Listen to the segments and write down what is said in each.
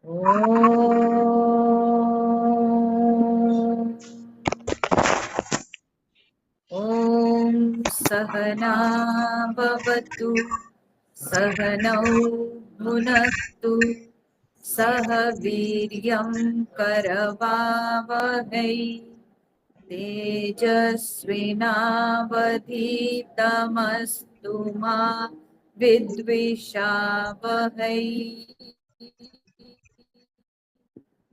ॐ सहना भवतु सहनौ भुनक्तु सह वीर्यं करवावहै तेजस्विनावधीतमस्तु मा विद्विषावहै।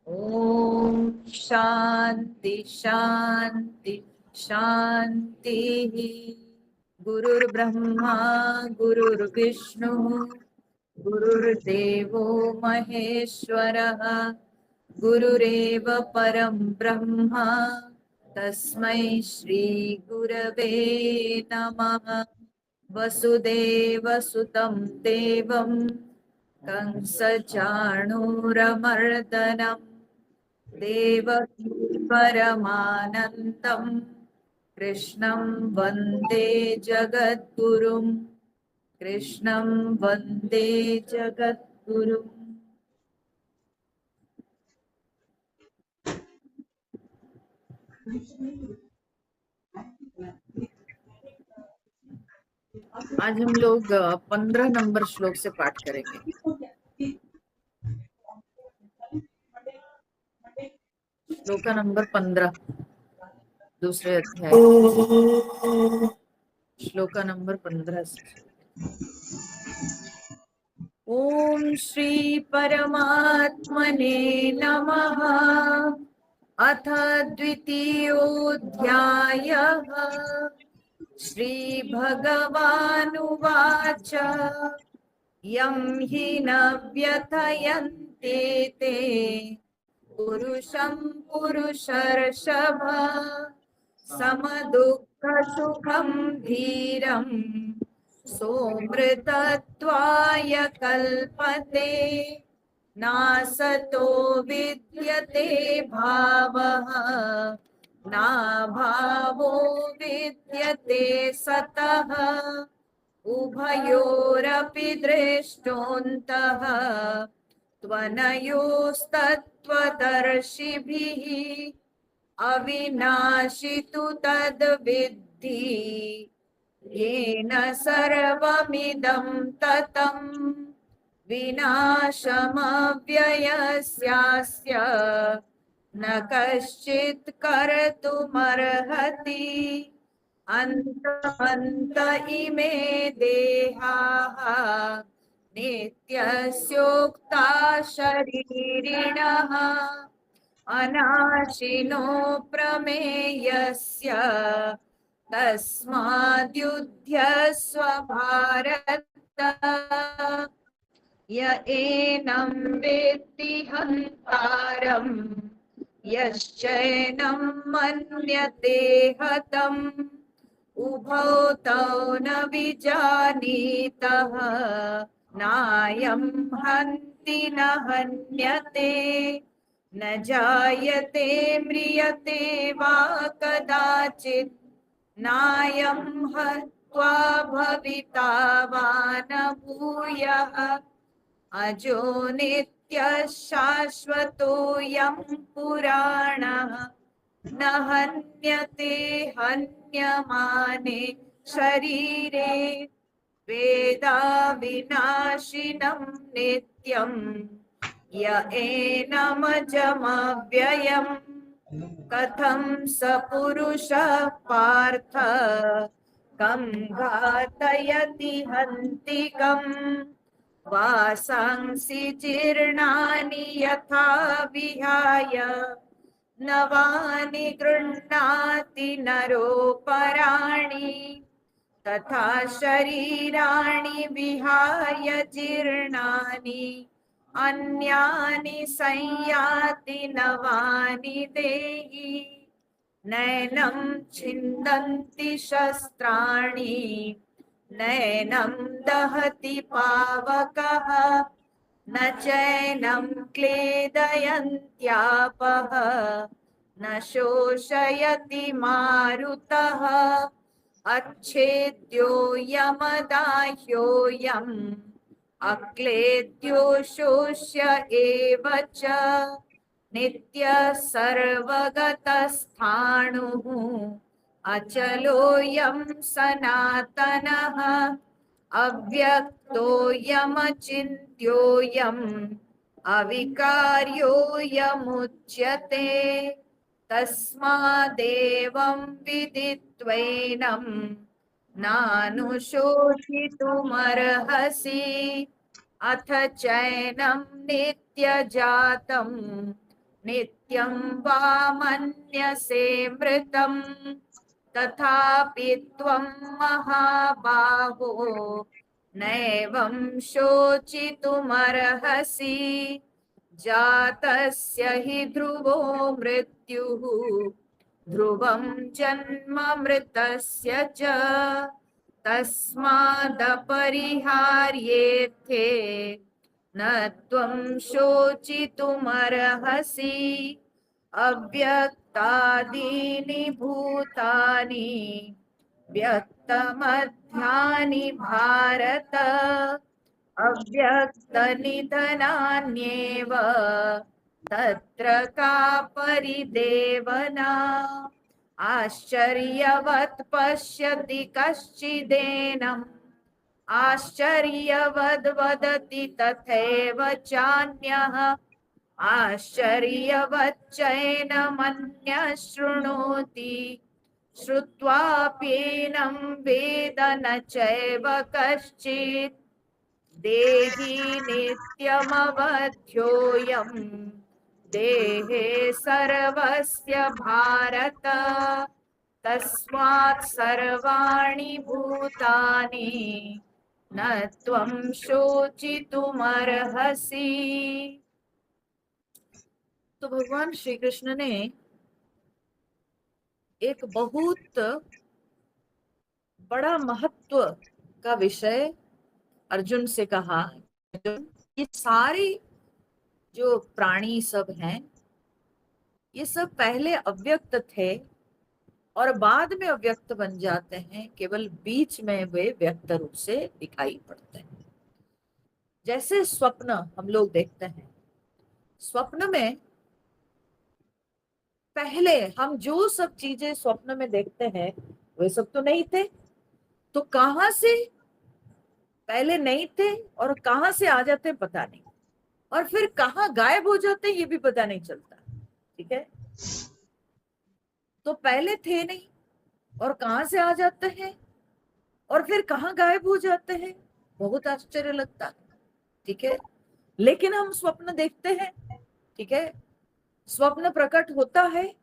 ॐ शान्ति शान्ति शान्तिः। गुरुर्ब्रह्मा गुरुर्विष्णुः गुरुर्देवो महेश्वरः गुरुरेव परं ब्रह्म तस्मै श्री गुरवे नमः। वसुदेवसुतं देवं कंसचाणूरमर्दनं देवकी परमानन्दं कृष्णं वन्दे जगद्गुरुं कृष्णं वन्दे जगद्गुरुम्। आज हम लोग 15 नंबर श्लोक से पाठ करेंगे। श्लोक नंबर 15 दूसरे अध्याय श्लोक नंबर 15 से। ओम श्री परमात्मने नमः। अथ द्वितीयोऽध्यायः। श्री भगवानुवाच यं हि न व्यथयन्ते ते पुरुषं पुरुषर्षभ समदुःखसुखं धीरं सोमृतत्वाय कल्पते नासतो विद्यते भावः नाभावो विद्यते सतः उभयोरपि दृष्टोऽन्तः त्वनयोस्तत्त्वदर्शिभिः अविनाशि तु तद्विद्धि येन सर्वमिदं ततं विनाशमव्ययस्यास्य न कश्चित् कर्तुमर्हति। अन्तमन्त इमे देहाः नित्यस्योक्ता शरीरिणः अनाशिनो प्रमेयस्य तस्माद्युध्यस्व भारत। य एनं वेत्ति हन्तारम् यश्चैनं मन्यते हतम् उभौ तौ न विजानीतः नायं हन्ति न हन्यते न जायते म्रियते वा कदाचित् नायं हत्वा भविता वा न भूयः अजो नित्यः शाश्वतोऽयं पुराणः न हन्यते हन्यमाने शरीरे वेदाविनाशिनं नित्यं य एनमजमव्ययम् कथं स पुरुषः पार्थ कं घातयति हन्तिकम् वासांसि जीर्णानि यथा विहाय नवानि गृह्णाति नरोपराणि तथा शरीराणि विहाय जीर्णानि अन्यानि संयाति नवानि देहि नैनं छिन्दन्ति शस्त्राणि नैनं दहति पावकः न चैनं क्लेदयन्त्यापः न शोषयति मारुतः अच्छेद्योऽयमदाह्योऽयम् अक्लेद्यो शोष्य एव च नित्य सर्वगतस्थाणुः अचलोऽयं सनातनः अव्यक्तोऽयमचिन्त्योऽयम् अविकार्योऽयमुच्यते तस्मादेवं विदित्वैनं नानुशोचितुमर्हसि अथ चैनं नित्यजातं नित्यं वा मन्यसे मृतम् तथापि त्वं महाबाहो नैवं शोचितुमर्हसि जातस्य हि ध्रुवो मृत्युः ध्रुवं जन्म मृतस्य च तस्मादपरिहार्येथे न त्वं शोचितुमर्हसि अव्यक्तादीनि भूतानि व्यक्तमध्यानि भारत अव्यक्तनिधनान्येव तत्र का परिदेवना आश्चर्यवत् पश्यति कश्चिदेनम् आश्चर्यवद् वदति तथैव चान्यः आश्चर्यवच्चैनमन्यः शृणोति श्रुत्वाप्येनं वेद न चैव कश्चित् देहि नित्यमवध्योऽयं देहे सर्वस्य भारत तस्मात् सर्वाणि भूतानि न त्वं शोचितुमर्हसि। तो भगवान श्री कृष्ण ने एक बहुत बड़ा महत्व का विषय अर्जुन से कहा। ये सारी जो प्राणी सब हैं ये सब पहले अव्यक्त थे और बाद में अव्यक्त बन जाते हैं, केवल बीच में वे व्यक्त रूप से दिखाई पड़ते हैं। जैसे स्वप्न हम लोग देखते हैं, स्वप्न में पहले हम जो सब चीजें स्वप्न में देखते हैं वे सब तो नहीं थे, तो कहां से पहले नहीं थे और कहां से आ जाते पता नहीं, और फिर कहां गायब हो जाते ये भी पता नहीं चलता। ठीक है, तो पहले थे नहीं और कहां से आ जाते हैं और फिर कहां गायब हो जाते हैं, बहुत आश्चर्य लगता है। ठीक है, लेकिन हम स्वप्न देखते हैं। ठीक है, स्वप्न प्रकट होता है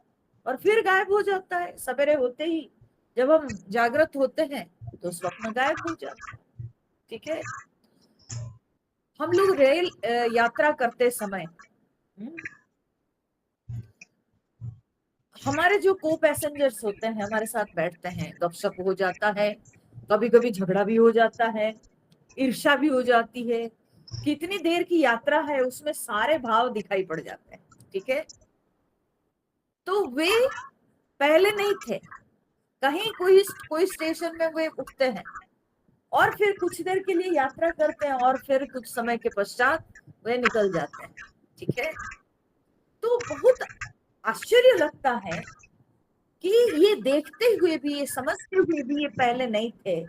और फिर गायब हो जाता है। सवेरे होते ही जब हम जागृत होते हैं तो स्वप्न गायब हो जाता है। ठीक है, हम लोग रेल यात्रा करते समय हमारे जो को पैसेंजर्स होते हैं हमारे साथ बैठते हैं, गपशप हो जाता है, कभी कभी झगड़ा भी हो जाता है, ईर्ष्या भी हो जाती है। कितनी देर की यात्रा है उसमें सारे भाव दिखाई पड़ जाते हैं। ठीक है, तो वे पहले नहीं थे, कहीं कोई स्टेशन में वे उठते हैं और फिर कुछ देर के लिए यात्रा करते हैं और फिर कुछ समय के पश्चात वे निकल जाते हैं। ठीक है, तो बहुत आश्चर्य लगता है कि ये देखते हुए भी, ये समझते हुए भी ये पहले नहीं थे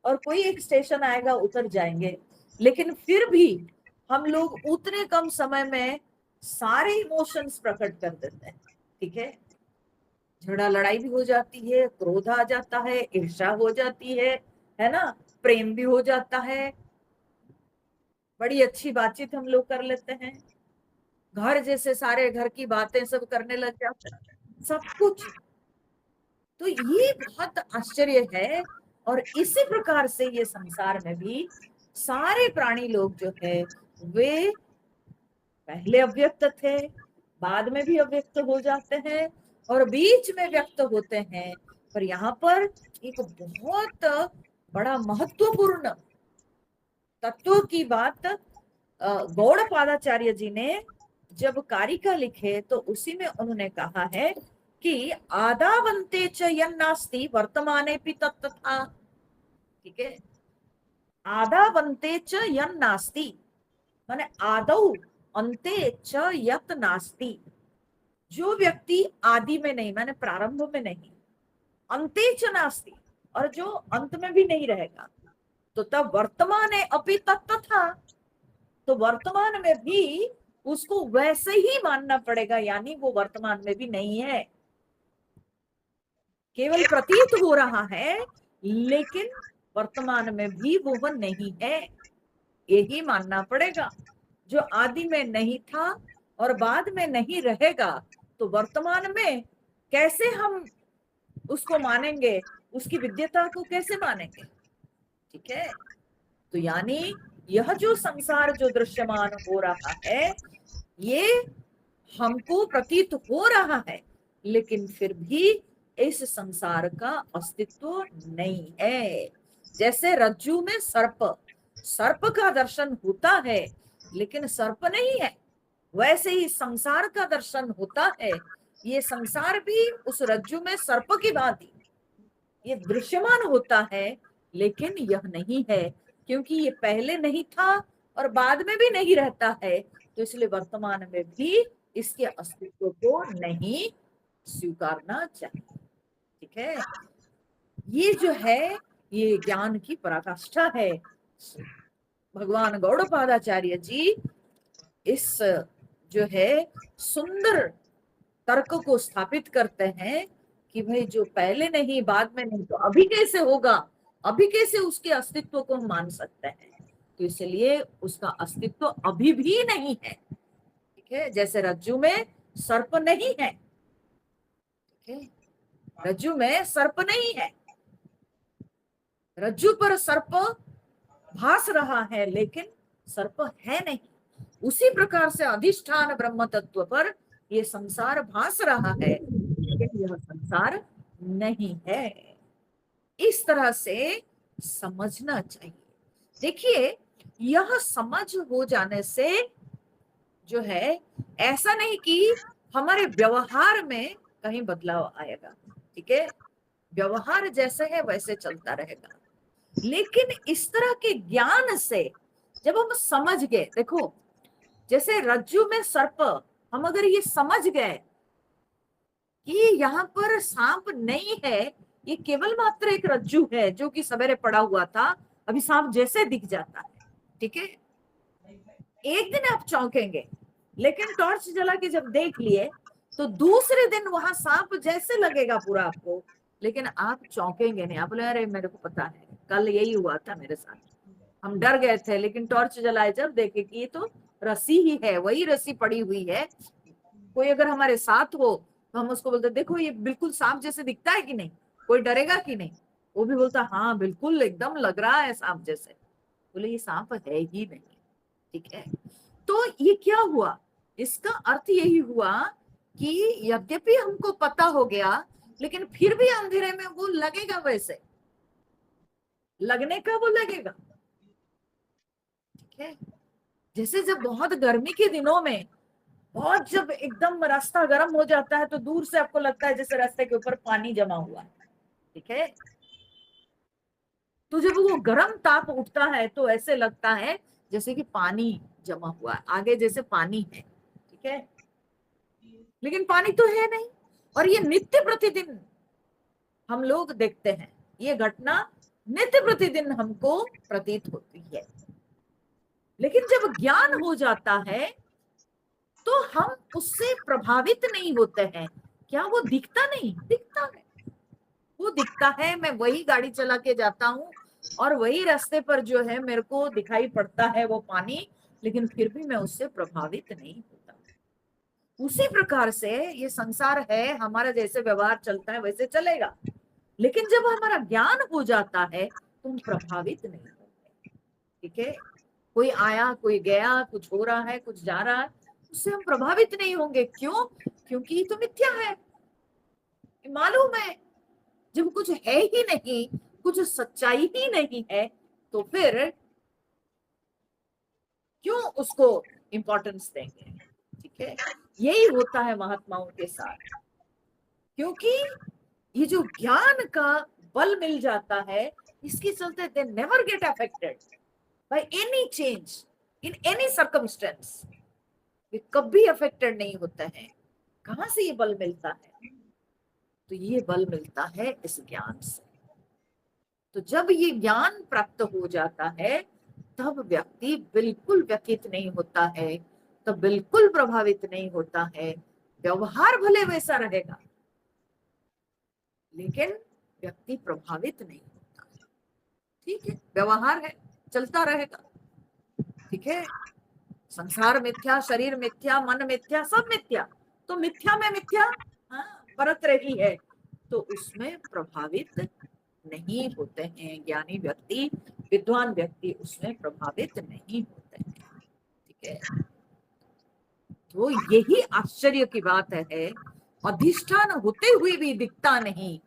और कोई एक स्टेशन आएगा उतर जाएंगे, लेकिन फिर भी हम लोग उतने कम समय में सारे इमोशंस प्रकट कर देते हैं। ठीक है, झगड़ा लड़ाई भी हो जाती है, क्रोध आ जाता है, ईर्ष्या हो जाती है ना, प्रेम भी हो जाता है, बड़ी अच्छी बातचीत हम लोग कर लेते हैं, घर जैसे सारे घर की बातें सब करने लग जाते हैं, सब कुछ। तो ये बहुत आश्चर्य है, और इसी प्रकार से ये संसार में भी सारे प्राणी लोग जो है वे पहले अव्यक्त थे, बाद में भी अव्यक्त हो जाते हैं और बीच में व्यक्त होते हैं। पर यहाँ पर एक बहुत बड़ा महत्वपूर्ण तत्व की बात गौड़पादाचार्य जी ने जब कारिका लिखे तो उसी में उन्होंने कहा है कि आदावंते च यन्नास्ति वर्तमाने भी तत्तथा। ठीक है, आदावन्ते च यन् नास्ति, माने आदौ अन्ते च यत् नास्ति। जो व्यक्ति आदि में नहीं, माने प्रारंभ में नहीं, अन्ते च नास्ति, और जो अंत में भी नहीं रहेगा, तो तब वर्तमान अपि तत्तथा, तो वर्तमान में भी उसको वैसे ही मानना पड़ेगा, यानी वो वर्तमान में भी नहीं है, केवल प्रतीत हो रहा है, लेकिन वर्तमान में भी वो नहीं है, यही मानना पड़ेगा। जो आदि में नहीं था और बाद में नहीं रहेगा, तो वर्तमान में कैसे हम उसको मानेंगे, उसकी विद्यता को कैसे मानेंगे? ठीक है, तो यानी यह जो संसार जो दृश्यमान हो रहा है, ये हमको प्रतीत हो रहा है, लेकिन फिर भी इस संसार का अस्तित्व नहीं है। जैसे रज्जू में सर्प, सर्प का दर्शन होता है लेकिन सर्प नहीं है, वैसे ही संसार का दर्शन होता है, ये संसार भी उस रज्जू में सर्प की भांति ये दृश्यमान होता है, लेकिन यह नहीं है, क्योंकि ये पहले नहीं था और बाद में भी नहीं रहता है, तो इसलिए वर्तमान में भी इसके अस्तित्व को नहीं स्वीकारना चाहिए। ठीक है, ये जो है ये ज्ञान की पराकाष्ठा है। भगवान गौड़पादाचार्य जी इस जो है सुंदर तर्क को स्थापित करते हैं कि भाई जो पहले नहीं बाद में नहीं, तो अभी कैसे होगा, अभी कैसे उसके अस्तित्व को हम मान सकते हैं? तो इसलिए उसका अस्तित्व अभी भी नहीं है। ठीक है, जैसे रज्जू में सर्प नहीं है, ठीक है, रज्जू में सर्प नहीं है, रज्जू पर सर्प भास रहा है लेकिन सर्प है नहीं। उसी प्रकार से अधिष्ठान ब्रह्म तत्व पर ये संसार भास रहा है, लेकिन यह संसार नहीं है। इस तरह से समझना चाहिए। देखिए, यह समझ हो जाने से जो है, ऐसा नहीं कि हमारे व्यवहार में कहीं बदलाव आएगा। ठीक है, व्यवहार जैसे है वैसे चलता रहेगा, लेकिन इस तरह के ज्ञान से जब हम समझ गए, देखो जैसे रज्जू में सर्प, हम अगर ये समझ गए कि यहाँ पर सांप नहीं है, ये केवल मात्र एक रज्जू है जो कि सवेरे पड़ा हुआ था, अभी सांप जैसे दिख जाता है। ठीक है, एक दिन आप चौंकेंगे, लेकिन टॉर्च जला के जब देख लिए तो दूसरे दिन वहां सांप जैसे लगेगा पूरा आपको, लेकिन आप चौंकेंगे नहीं। आप बोले अरे मेरे को पता है, कल यही हुआ था मेरे साथ, हम डर गए थे, लेकिन टॉर्च जलाए जब देखे कि ये तो रस्सी ही है, वही रस्सी पड़ी हुई है। कोई अगर हमारे साथ हो तो हम उसको बोलते देखो ये बिल्कुल सांप जैसे दिखता है कि नहीं, कोई डरेगा कि नहीं? वो भी बोलता हाँ बिल्कुल एकदम लग रहा है सांप जैसे। बोले ये सांप है ही नहीं। ठीक है, तो ये क्या हुआ, इसका अर्थ यही हुआ कि यद्यपि हमको पता हो गया, लेकिन फिर भी अंधेरे में वो लगेगा, वैसे लगने का वो लगेगा। ठीक है, जैसे जब बहुत गर्मी के दिनों में बहुत जब एकदम रास्ता गर्म हो जाता है, तो दूर से आपको लगता है जैसे रास्ते के ऊपर पानी जमा हुआ है। ठीक है, तो जब वो गर्म ताप उठता है तो ऐसे लगता है जैसे कि पानी जमा हुआ है आगे, जैसे पानी है। ठीक है, लेकिन पानी तो है नहीं, और ये नित्य प्रतिदिन हम लोग देखते हैं, ये घटना नित्य प्रतिदिन हमको प्रतीत होती है। लेकिन जब ज्ञान हो जाता है तो हम उससे प्रभावित नहीं होते हैं। क्या वो दिखता नहीं? दिखता है, वो दिखता है। मैं वही गाड़ी चला के जाता हूँ और वही रास्ते पर जो है मेरे को दिखाई पड़ता है वो पानी, लेकिन फिर भी मैं उससे प्रभावित नहीं होता। उसी प्रकार से ये संसार है, हमारा जैसे व्यवहार चलता है वैसे चलेगा, लेकिन जब हमारा ज्ञान हो जाता है तो हम प्रभावित नहीं होते। ठीक है, कोई आया कोई गया, कुछ हो रहा है कुछ जा रहा है, उससे हम प्रभावित नहीं होंगे। क्यों? क्योंकि ये तो मिथ्या है, मालूम है। जब कुछ है ही नहीं, कुछ सच्चाई ही नहीं है, तो फिर क्यों उसको इंपॉर्टेंस देंगे? ठीक है, यही होता है महात्माओं के साथ, क्योंकि ये जो ज्ञान का बल मिल जाता है, इसके चलते they never get affected by any change in any circumstance. वे कभी अफेक्टेड नहीं होते हैं। कहां से ये बल मिलता है? तो ये बल मिलता है इस ज्ञान से। तो जब ये ज्ञान प्राप्त हो जाता है तब व्यक्ति बिल्कुल व्यथित नहीं होता है, तब बिल्कुल प्रभावित नहीं होता है। व्यवहार भले वैसा रहेगा लेकिन व्यक्ति प्रभावित नहीं होता। ठीक है, व्यवहार है, चलता रहेगा। ठीक है, संसार मिथ्या, शरीर मिथ्या, मन मिथ्या, सब मिथ्या। तो मिथ्या में मिथ्या बरत रही है तो उसमें प्रभावित नहीं होते हैं ज्ञानी व्यक्ति, विद्वान व्यक्ति उसमें प्रभावित नहीं होते हैं। ठीक है, तो यही आश्चर्य की बात है। अधिष्ठान होते हुए भी दिखता नहीं।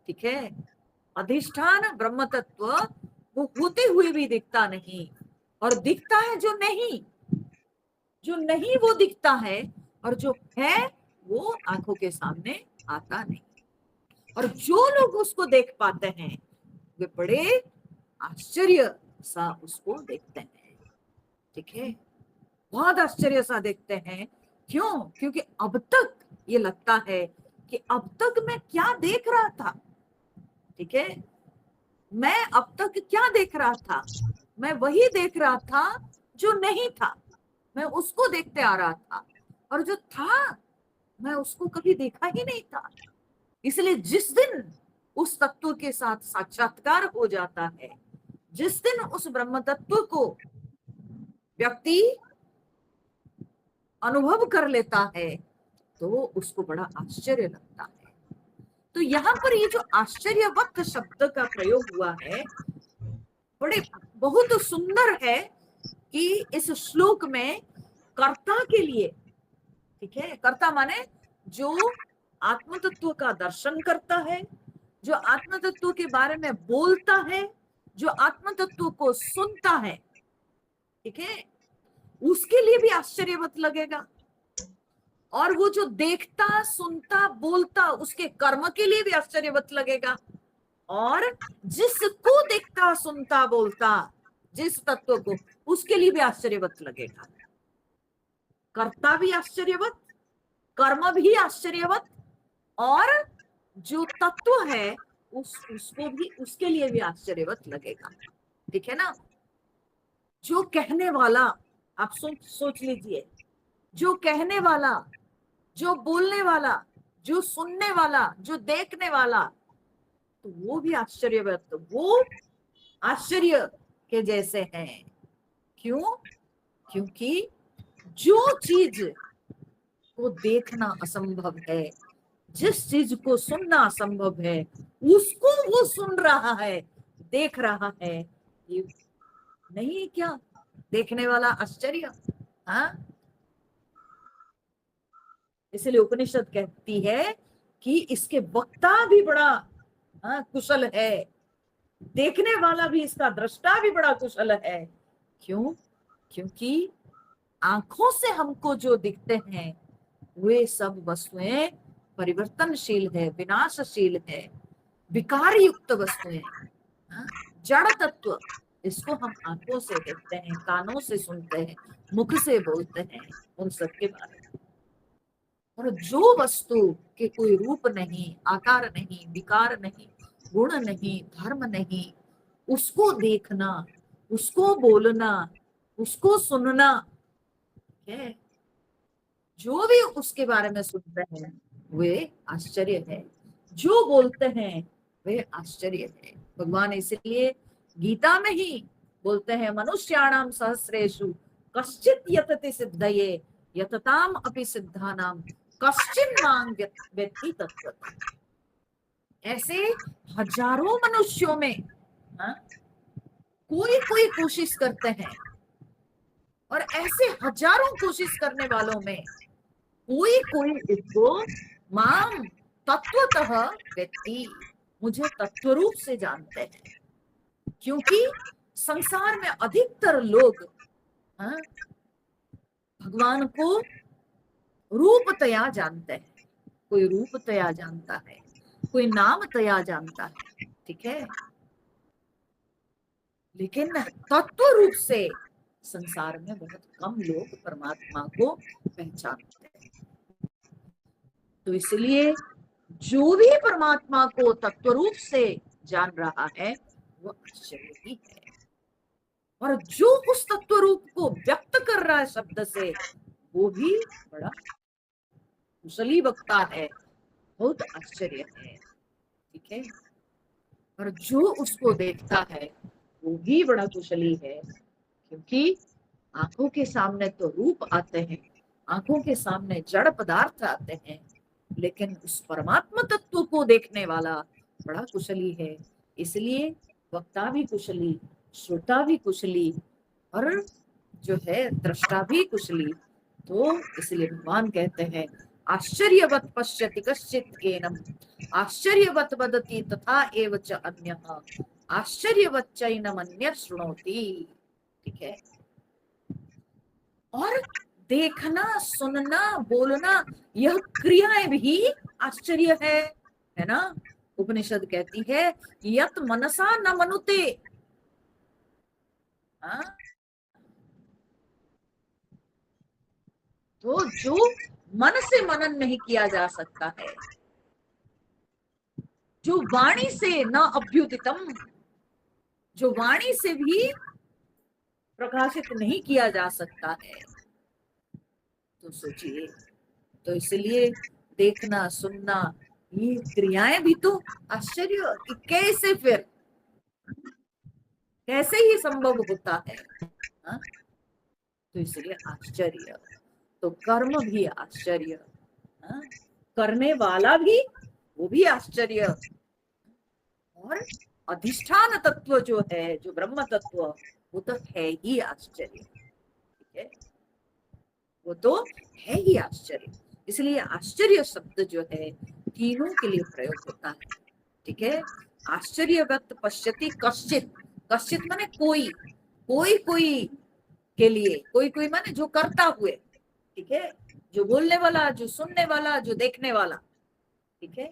ठीक है, अधिष्ठान ब्रह्म तत्व वो होते हुए भी दिखता नहीं, और दिखता है जो नहीं, जो नहीं वो दिखता है, और जो है वो आंखों के सामने आता नहीं। और जो लोग उसको देख पाते हैं वे बड़े आश्चर्य सा उसको देखते हैं। ठीक है, बहुत आश्चर्य सा देखते हैं। क्यों? क्योंकि अब तक ये लगता है कि अब तक मैं क्या देख रहा था। ठीक है, मैं अब तक क्या देख रहा था? मैं वही देख रहा था जो नहीं था, मैं उसको देखते आ रहा था, और जो था मैं उसको कभी देखा ही नहीं था। इसलिए जिस दिन उस तत्व के साथ साक्षात्कार हो जाता है, जिस दिन उस ब्रह्म तत्व को व्यक्ति अनुभव कर लेता है तो उसको बड़ा आश्चर्य लगता है। तो यहाँ पर ये जो आश्चर्यवत शब्द का प्रयोग हुआ है बड़े बहुत सुंदर है कि इस श्लोक में कर्ता के लिए, ठीक है, कर्ता माने जो आत्म तत्व का दर्शन करता है, जो आत्म तत्व के बारे में बोलता है, जो आत्म तत्व को सुनता है, ठीक है, उसके लिए भी आश्चर्यवत लगेगा। और वो जो देखता, सुनता, बोलता उसके कर्म के लिए भी आश्चर्यवत लगेगा। और जिसको देखता, सुनता, बोलता जिस तत्व को, उसके लिए भी आश्चर्यवत लगेगा। कर्ता भी आश्चर्यवत, कर्म भी आश्चर्यवत, और जो तत्व है उसको भी, उसके लिए भी आश्चर्यवत लगेगा। ठीक है ना? जो कहने वाला, आप सोच लीजिए, जो कहने वाला, जो बोलने वाला, जो सुनने वाला, जो देखने वाला, तो वो भी आश्चर्यवत, वो आश्चर्य के जैसे हैं। क्यों? क्योंकि जो चीज को देखना असंभव है, जिस चीज को सुनना असंभव है, उसको वो सुन रहा है, देख रहा है। ये नहीं क्या देखने वाला आश्चर्य? हाँ, इसलिए उपनिषद कहती है कि इसके वक्ता भी बड़ा कुशल है, देखने वाला भी, इसका दृष्टा भी बड़ा कुशल है। क्यों? क्योंकि आंखों से हमको जो दिखते हैं वे सब वस्तुएं परिवर्तनशील है, विनाशशील है, विकार युक्त वस्तुएं, जड़ तत्व। इसको हम आंखों से देखते हैं, कानों से सुनते हैं, मुख से बोलते हैं, उन सब के बारे में। और जो वस्तु के कोई रूप नहीं, आकार नहीं, विकार नहीं, गुण नहीं, धर्म नहीं, उसको देखना, उसको बोलना, उसको सुनना है, जो भी उसके बारे में सुनते हैं वे आश्चर्य है, जो बोलते हैं वे आश्चर्य है। भगवान इसलिए गीता में ही बोलते हैं, मनुष्याणाम सहस्रेषु कश्चित यतति सिद्धये यतताम अपि सिद्धानाम कश्चिन मां व्यक्ति तत्व। ऐसे हजारों मनुष्यों में कोई कोई कोशिश करते हैं, और ऐसे हजारों कोशिश करने वालों में कोई कोई इसको माम तत्वतः व्यक्ति, मुझे तत्व रूप से जानते हैं। क्योंकि संसार में अधिकतर लोग भगवान को रूपतया जानते हैं। कोई रूपतया जानता है, कोई नामतया जानता है। ठीक है, लेकिन तत्व रूप से संसार में बहुत कम लोग परमात्मा को पहचानते हैं। तो इसलिए जो भी परमात्मा को तत्व रूप से जान रहा है वो आश्चर्य ही है, और जो उस तत्व रूप को व्यक्त कर रहा है शब्द से वो भी बड़ा कुशली वक्ता है, बहुत आश्चर्य है। ठीक है, और जो उसको देखता है वो भी बड़ा कुशली है, क्योंकि आंखों के सामने तो रूप आते हैं, आंखों के सामने जड़ पदार्थ आते हैं, लेकिन उस परमात्मा तत्व को देखने वाला बड़ा कुशली है। इसलिए वक्ता भी कुशली, श्रोता भी कुशली, और जो है दृष्टा भी कुशली। तो इसलिए भगवान कहते हैं आश्चर्यवत पश्यति कश्चित् एनम् आश्चर्यवत वदति तथा एव च अन्यः आश्चर्यवत चैनम् अन्यः शृणोति। ठीक है, और देखना, सुनना, बोलना, यह क्रियाएं भी आश्चर्य है ना। उपनिषद कहती है यत मनसा न मनुते। हाँ? तो जो मन से मनन नहीं किया जा सकता है, जो वाणी से न अभ्युदितम, जो वाणी से भी प्रकाशित नहीं किया जा सकता है, तो सोचिए। तो इसलिए देखना, सुनना, ये क्रियाएं भी तो आश्चर्य कि कैसे, फिर कैसे ही संभव होता है। हा? तो इसलिए आश्चर्य, तो कर्म भी आश्चर्य, हा? करने वाला भी वो भी आश्चर्य, और अधिष्ठान तत्व जो है, जो ब्रह्म तत्व, वो तो है ही आश्चर्य। ठीक है, वो तो है ही आश्चर्य। इसलिए आश्चर्य शब्द जो है तीनों के लिए प्रयोग होता है। ठीक है, आश्चर्यवत पश्यति कश्चित, कश्चित माने कोई, कोई कोई के लिए, कोई कोई माने जो करता हुए। ठीक है, जो बोलने वाला, जो सुनने वाला, जो देखने वाला। ठीक है,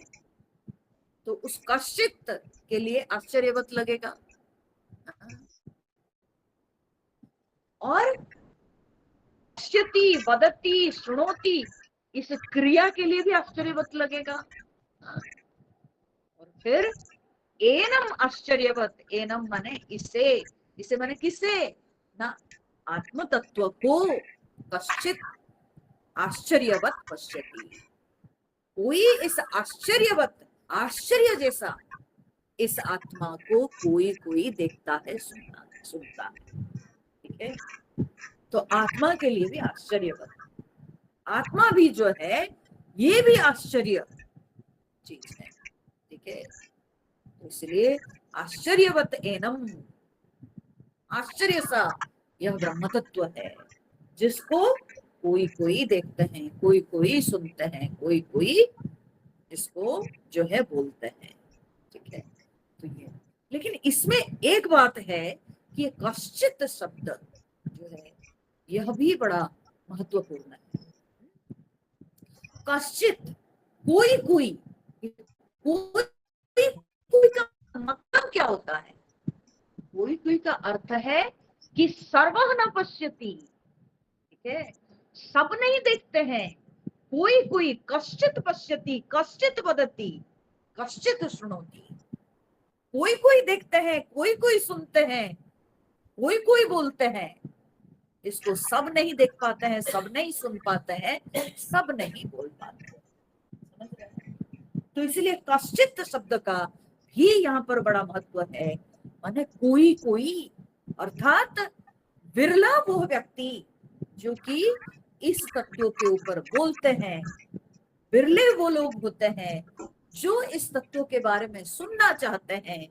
तो उस कश्चित के लिए आश्चर्यवत लगेगा। और पश्यति, वदति, शृणोति, इस क्रिया के लिए भी आश्चर्यवत लगेगा। और फिर एनम आश्चर्यवत, एनम माने इसे, इसे माने किसे ना, आत्म तत्व को कश्चित आश्चर्यवत पश्यति, कोई इस आश्चर्यवत, आश्चर्य जैसा इस आत्मा को कोई कोई देखता है, सुनता है। ठीक है, तो आत्मा के लिए भी आश्चर्यवत, आत्मा भी जो है ये भी आश्चर्य चीज है। ठीक है, तो इसलिए आश्चर्यवत एनम, आश्चर्य सा यह ब्रह्म तत्व है, जिसको कोई कोई देखते हैं, कोई कोई सुनते हैं, कोई कोई इसको जो है बोलते हैं। ठीक है, तो ये, लेकिन इसमें एक बात है कि कश्चित शब्द जो है यह भी बड़ा महत्वपूर्ण है। कश्चित, कोई कोई, कोई कोई का मतलब क्या होता है? कोई कोई का अर्थ है कि सर्वः न पश्यति। ठीक है, सब नहीं देखते हैं, कोई कोई कश्चित पश्यति, कश्चित वदति, कश्चित शृणोति, कोई कोई देखते हैं, कोई कोई सुनते हैं, कोई कोई बोलते हैं। इसको सब नहीं देख पाते हैं, सब नहीं सुन पाते हैं, सब नहीं बोल पाते हैं। समझ रहे हैं? तो इसलिए कश्चित शब्द का भी यहाँ पर बड़ा महत्व है, माने कोई कोई, अर्थात विरला वो व्यक्ति जो कि इस तत्व के ऊपर बोलते हैं, विरले वो लोग होते हैं जो इस तत्व के बारे में सुनना चाहते हैं,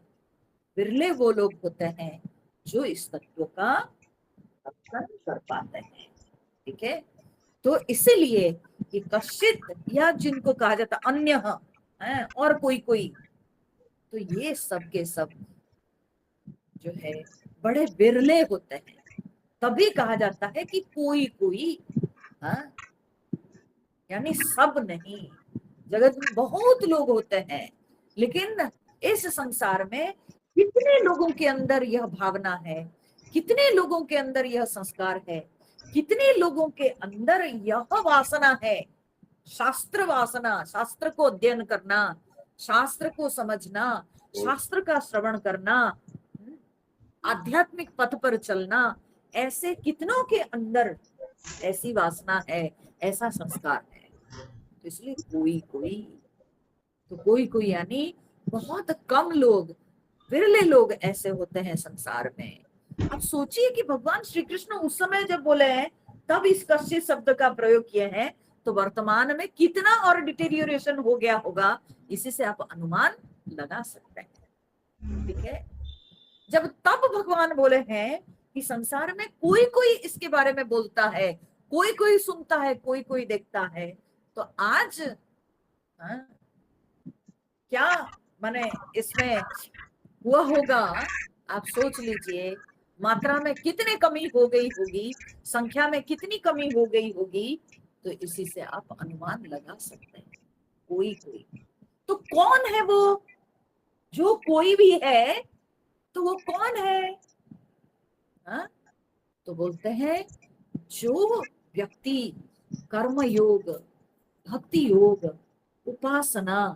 विरले वो लोग होते हैं जो इस तत्व का दर्शन कर पाते हैं। ठीक है, तो इसीलिए ये कश्चित, या जिनको कहा जाता अन्य है, और कोई कोई, तो ये सब के सब जो है बड़े विरले होते हैं, तभी कहा जाता है कि कोई कोई, हाँ, यानी सब नहीं। जगत में बहुत लोग होते हैं, लेकिन इस संसार में कितने लोगों के अंदर यह भावना है, कितने लोगों के अंदर यह संस्कार है, कितने लोगों के अंदर यह वासना है, शास्त्र वासना, शास्त्र को अध्ययन करना, शास्त्र को समझना, शास्त्र का श्रवण करना, आध्यात्मिक पथ पर चलना। ऐसे कितनों के अंदर ऐसी वासना है, ऐसा संस्कार है। तो इसलिए कोई कोई यानी बहुत कम लोग, विरले लोग ऐसे होते हैं संसार में। अब सोचिए कि भगवान श्री कृष्ण उस समय जब बोले हैं तब इस कश्चित शब्द का प्रयोग किए हैं, तो वर्तमान में कितना और डिटेरियोरेशन हो गया होगा, इसी से आप अनुमान लगा सकते हैं। ठीक है, जब तब भगवान बोले हैं कि संसार में कोई कोई इसके बारे में बोलता है, कोई कोई सुनता है, कोई कोई देखता है, तो आज क्या माने इसमें हुआ होगा, आप सोच लीजिए। मात्रा में कितनी कमी हो गई होगी, संख्या में कितनी कमी हो गई होगी, तो इसी से आप अनुमान लगा सकते हैं। कोई कोई तो कौन है वो जो कोई भी है, तो वो कौन है? हा? तो बोलते हैं जो व्यक्ति कर्म योग, भक्ति योग, उपासना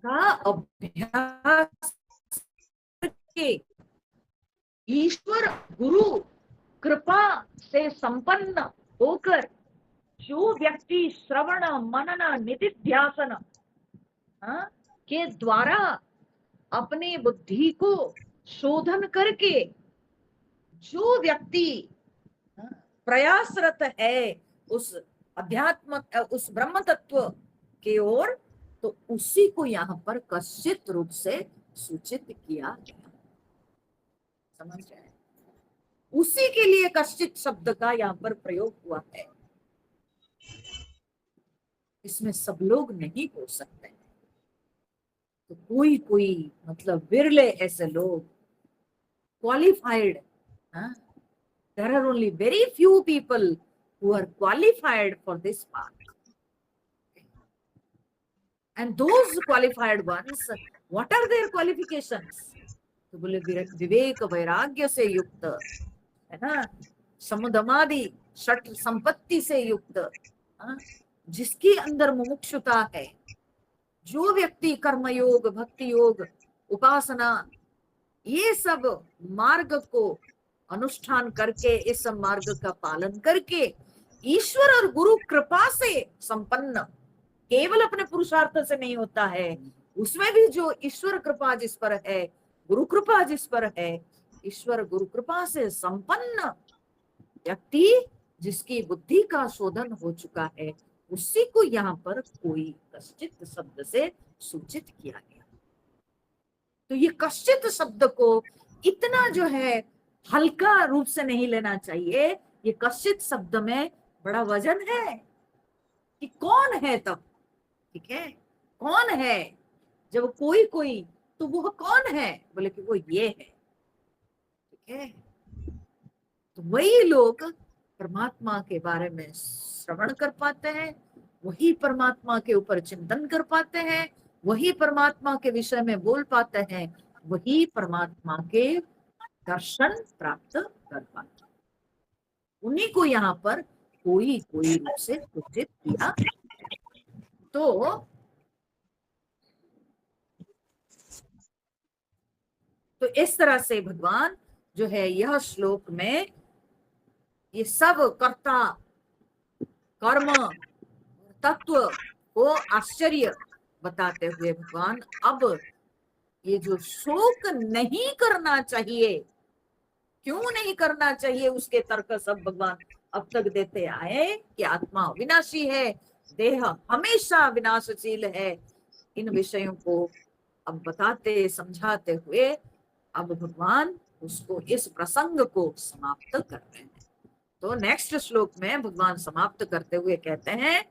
का अभ्यास के ईश्वर गुरु कृपा से संपन्न होकर जो व्यक्ति श्रवण मनन निधिध्यासन के द्वारा अपनी बुद्धि को शोधन करके जो व्यक्ति प्रयासरत है उस अध्यात्म, उस ब्रह्म तत्व की ओर, तो उसी को यहाँ पर कश्चित रूप से सूचित किया गया। समझ रहे हैं? उसी के लिए कश्चित शब्द का यहाँ पर प्रयोग हुआ है। इसमें सब लोग नहीं हो सकते, तो कोई कोई मतलब विरले ऐसे लोग qualified, there are only very few people who are qualified for this path, and those qualified ones, what are their qualifications? तो बोले विवेक वैराग्य से युक्त है ना, समुदमादि षट संपत्ति से युक्त, जिसके अंदर मुमुक्षुता है, जो व्यक्ति कर्मयोग, भक्ति योग, उपासना, ये सब मार्ग को अनुष्ठान करके, इस सब मार्ग का पालन करके ईश्वर और गुरु कृपा से संपन्न, केवल अपने पुरुषार्थ से नहीं होता है, उसमें भी जो ईश्वर कृपा जिस पर है, गुरु कृपा जिस पर है, ईश्वर गुरु कृपा से संपन्न व्यक्ति जिसकी बुद्धि का शोधन हो चुका है, उसी को यहाँ पर कोई कश्चित शब्द से सूचित किया गया। तो ये कश्चित शब्द को इतना जो है हल्का रूप से नहीं लेना चाहिए। ये कश्चित शब्द में बड़ा वजन है कि कौन है तब। ठीक है, कौन है जब कोई कोई, तो वो कौन है? बोले कि वो ये है। ठीक है, तो वही लोग परमात्मा के बारे में श्रवण कर पाते हैं, वही परमात्मा के ऊपर चिंतन कर पाते हैं, वही परमात्मा के विषय में बोल पाते हैं, वही परमात्मा के दर्शन प्राप्त कर पाते हैं। उन्हीं को यहाँ पर कोई कोई रूप से सूचित किया। तो इस तरह से भगवान जो है यह श्लोक में ये सब कर्ता कर्म तत्व को आश्चर्य बताते हुए भगवान अब ये जो शोक नहीं करना चाहिए, क्यों नहीं करना चाहिए, उसके तर्क सब भगवान अब तक देते आए कि आत्मा विनाशी है, देह हमेशा विनाशशील है। इन विषयों को अब बताते समझाते हुए अब भगवान उसको, इस प्रसंग को समाप्त कर रहे हैं। तो नेक्स्ट श्लोक में भगवान समाप्त करते हुए कहते हैं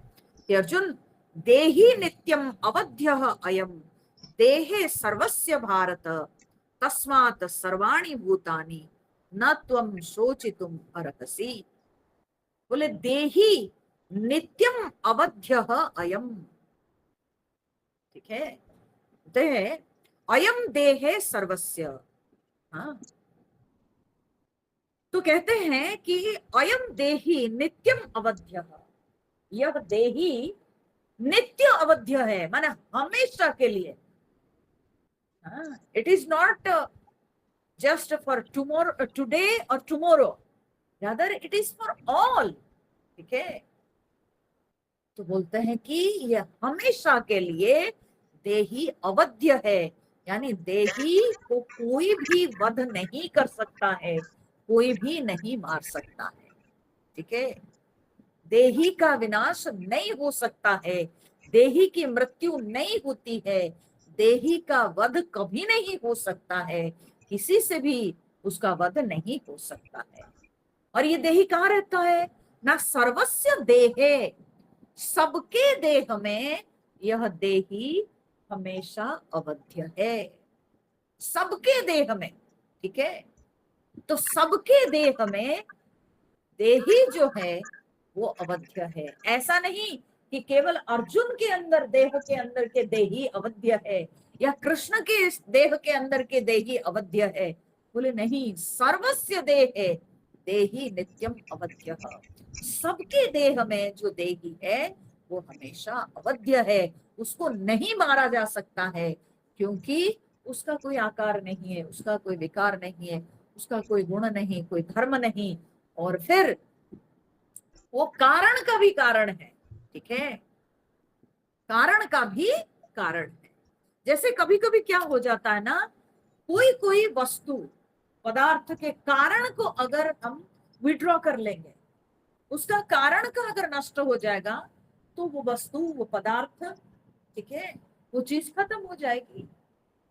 कि अर्जुन, देहि नित्यम अवध्यः अयम देहे सर्वस्य भारत तस्मात् सर्वाणि भूतानि न त्वं शोचितुम अर्हसि। बोले देहि नित्यम अवध्यः अयम। ठीक है, देह अयम देहे सर्वस्य। हाँ, तो कहते हैं कि अयम देही नित्यम अवध्य, यह देही नित्य अवध्य है, माने हमेशा के लिए। It is not just for tomorrow, today और tomorrow, rather it is for all. ठीक है, तो बोलते हैं कि यह हमेशा के लिए देही अवध्य है, यानी देही को कोई भी वध नहीं कर सकता है, कोई भी नहीं मार सकता है। ठीक है, देही का विनाश नहीं हो सकता है, देही की मृत्यु नहीं होती है, देही का वध कभी नहीं हो सकता है, किसी से भी उसका वध नहीं हो सकता है। और ये देही कहाँ रहता है? ना सर्वस्य देहे, सबके देह में यह देही हमेशा अवध्य है, सबके देह में। ठीक है, तो सबके देह में देही जो है वो अवध्य है। ऐसा नहीं कि केवल अर्जुन के अंदर, देह के अंदर के देही अवध्य है, या कृष्ण के देह के अंदर के देही अवध्य है। बोले नहीं, सर्वस्य देहे देही नित्यम अवध्य, सबके देह में जो देही है वो हमेशा अवध्य है, उसको नहीं मारा जा सकता है, क्योंकि उसका कोई आकार नहीं है, उसका कोई विकार नहीं है, उसका कोई गुण नहीं, कोई धर्म नहीं, और फिर वो कारण का भी कारण है। ठीक है, कारण का भी कारण है। जैसे कभी कभी क्या हो जाता है ना, कोई कोई वस्तु पदार्थ के कारण को अगर हम विड्रॉ कर लेंगे, उसका कारण का अगर नष्ट हो जाएगा, तो वो वस्तु, वो पदार्थ, ठीक है, वो चीज खत्म हो जाएगी।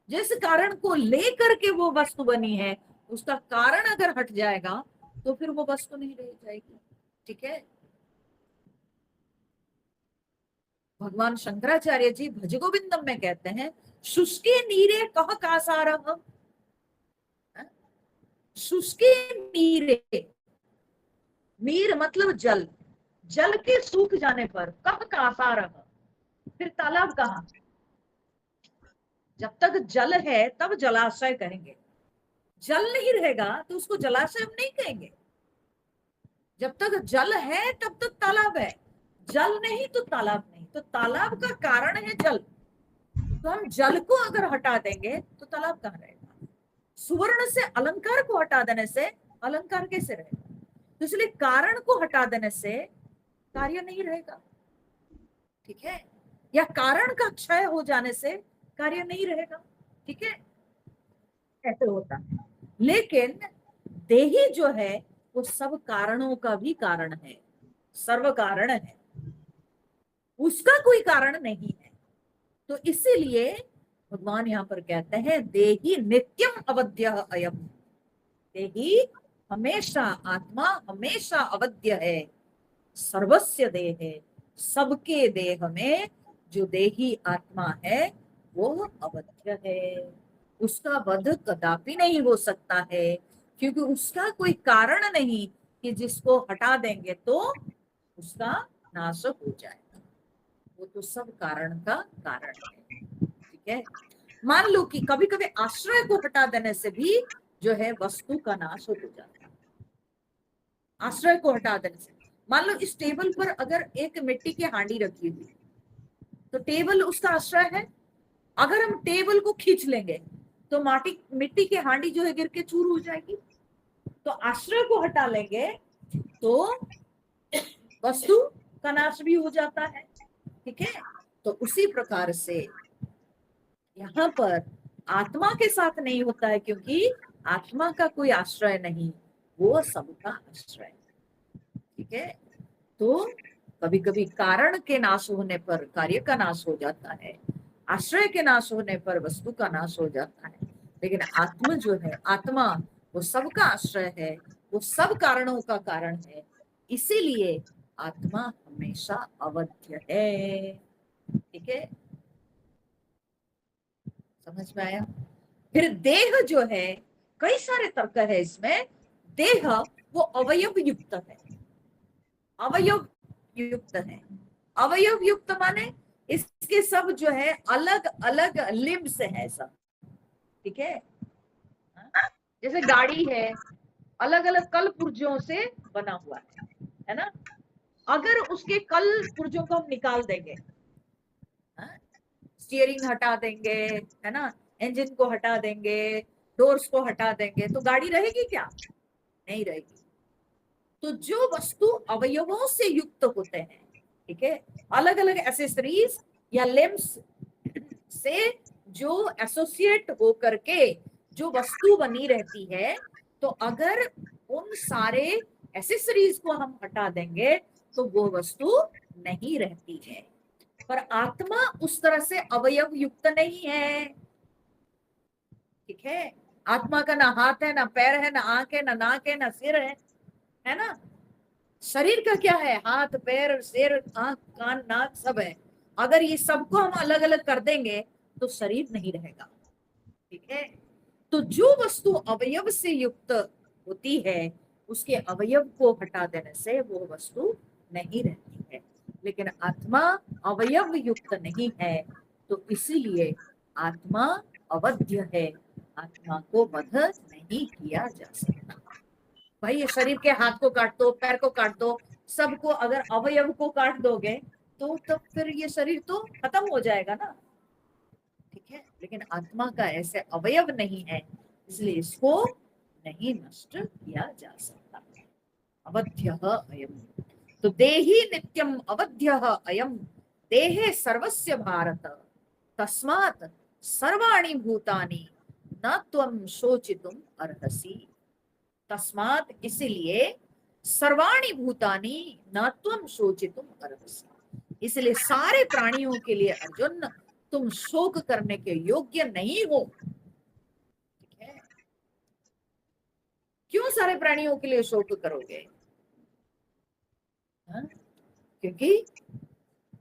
जिस कारण को लेकर के वो वस्तु बनी है, उसका कारण अगर हट जाएगा तो फिर वो वस्तु नहीं रह जाएगी। ठीक है, भगवान शंकराचार्य जी भजगोविंदम में कहते हैं, शुष्के नीरे कह कासारः, शुष्के नीरे, नीर मतलब जल, जल के सूख जाने पर कह कासारः, फिर तालाब कहाँ? जब तक जल है तब जलाशय कहेंगे, जल नहीं रहेगा तो उसको जलाशय हम नहीं कहेंगे। जब तक जल है तब तक तालाब है, जल नहीं तो तालाब नहीं, तो तालाब का कारण है जल। तो हम जल को अगर हटा देंगे तो तालाब कहाँ रहेगा? सुवर्ण से अलंकार को हटा देने से अलंकार कैसे रहेगा? तो इसलिए कारण को हटा देने से कार्य नहीं रहेगा। ठीक है, या कारण का क्षय हो जाने से कार्य नहीं रहेगा। ठीक है, ऐसे होता है। लेकिन देही जो है वो सब कारणों का भी कारण है, सर्व कारण है, उसका कोई कारण नहीं है। तो इसीलिए भगवान यहाँ पर कहते हैं, देही नित्यम अवध्य अयम, देही हमेशा, आत्मा हमेशा अवध्य है, सर्वस्य देह, सबके देह में जो देही आत्मा है वो अवध्य है, उसका वध कदापि नहीं हो सकता है, क्योंकि उसका कोई कारण नहीं कि जिसको हटा देंगे तो उसका नाश हो जाएगा। वो तो सब कारण का कारण है। ठीक है, मान लो कि कभी कभी आश्रय को हटा देने से भी जो है वस्तु का नाश हो जाता है। आश्रय को हटा देने से, मान लो इस टेबल पर अगर एक मिट्टी की हांडी रखी हुई, तो टेबल उसका आश्रय है। अगर हम टेबल को खींच लेंगे तो मिट्टी की हांडी जो है गिर के चूर हो जाएगी। तो आश्रय को हटा लेंगे तो वस्तु का नाश भी हो जाता है। ठीक है, तो उसी प्रकार से यहाँ पर आत्मा के साथ नहीं होता है, क्योंकि आत्मा का कोई आश्रय नहीं, वो सबका आश्रय है। ठीक है, तो कभी कभी कारण के नाश होने पर कार्य का नाश हो जाता है, आश्रय के नाश होने पर वस्तु का नाश हो जाता है, लेकिन आत्मा जो है, आत्मा वो सबका आश्रय है, वो सब कारणों का कारण है, इसीलिए आत्मा हमेशा अवध्य है। ठीक है, समझ में आया? फिर देह जो है, कई सारे तर्क है इसमें। देह वो अवयव युक्त है, अवयव युक्त है। अवयव युक्त माने इसके सब जो है अलग अलग लिम्स है सब। ठीक है। जैसे गाड़ी है, अलग अलग कल पुर्जों से बना हुआ है ना। अगर उसके कल पुर्जों को हम निकाल देंगे, स्टीयरिंग हटा देंगे, है ना, इंजन को हटा देंगे, डोर्स को हटा देंगे, तो गाड़ी रहेगी क्या? नहीं रहेगी। तो जो वस्तु अवयवों से युक्त होते हैं, ठीक है, अलग अलग एसेसरीज या लिम्स से जो एसोसिएट होकर के जो वस्तु बनी रहती है, तो अगर उन सारे एसेसरीज को हम हटा देंगे तो वो वस्तु नहीं रहती है। पर आत्मा उस तरह से अवयव युक्त नहीं है, ठीक है। आत्मा का ना हाथ है, ना पैर है, ना आंख है, ना नाक है, ना सिर है ना। शरीर का क्या है? हाथ, पैर, सिर, आंख, कान, नाक सब है। अगर ये सबको हम अलग अलग कर देंगे तो शरीर नहीं रहेगा, ठीक है। तो जो वस्तु अवयव से युक्त होती है, उसके अवयव को हटा देने से वो वस्तु नहीं रहती है। लेकिन आत्मा अवयव युक्त नहीं है, तो इसीलिए आत्मा अवध्य है, आत्मा को वध नहीं किया जा सकता। भाई ये शरीर के हाथ को काट दो, पैर को काट दो, सबको अगर अवयव को काट दोगे तो तब फिर ये शरीर तो खत्म हो जाएगा ना, ठीक है। लेकिन आत्मा का ऐसे अवयव नहीं है, इसलिए इसको नहीं नष्ट किया जा सकता। अवध्यः अयम्। तो देहि नित्यम अवध्यः अयम्, देहे सर्वस्य भारत, तस्मात् सर्वाणि भूतानि न त्वं शोचितुम् अर्हसि। तस्मात् इसलिए, सर्वाणि भूतानि न त्वं शोचितुम् अर्हसि, इसलिए सारे प्राणियों के लिए अर्जुन तुम शोक करने के योग्य नहीं हो, ठीक है। क्यों सारे प्राणियों के लिए शोक करोगे? क्योंकि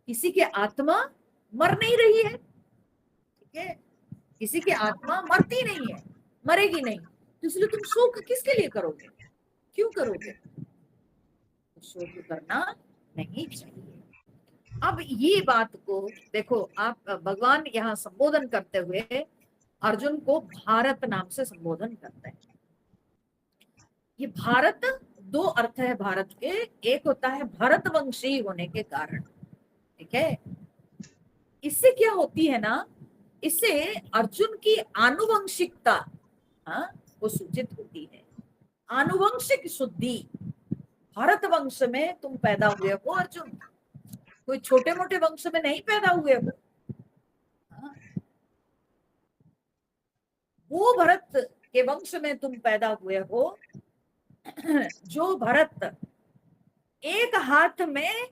किसी की आत्मा मर नहीं रही है, ठीक है। किसी की आत्मा मरती नहीं है, मरेगी नहीं, तो इसलिए तुम शोक किसके लिए करोगे? क्यों करोगे? तो शोक करना नहीं चाहिए। अब ये बात को देखो, आप भगवान यहाँ संबोधन करते हुए अर्जुन को भारत नाम से संबोधन करते हैं। ये भारत, दो अर्थ है भारत के। एक होता है भरतवंशी होने के कारण, ठीक है। इससे क्या होती है ना, इससे अर्जुन की आनुवंशिकता, हाँ, वो सूचित होती है। आनुवंशिक शुद्धि, भरत वंश में तुम पैदा हुए हो अर्जुन, कोई छोटे मोटे वंश में नहीं पैदा हुए हो। वो भरत के वंश में तुम पैदा हुए हो, जो भरत एक हाथ में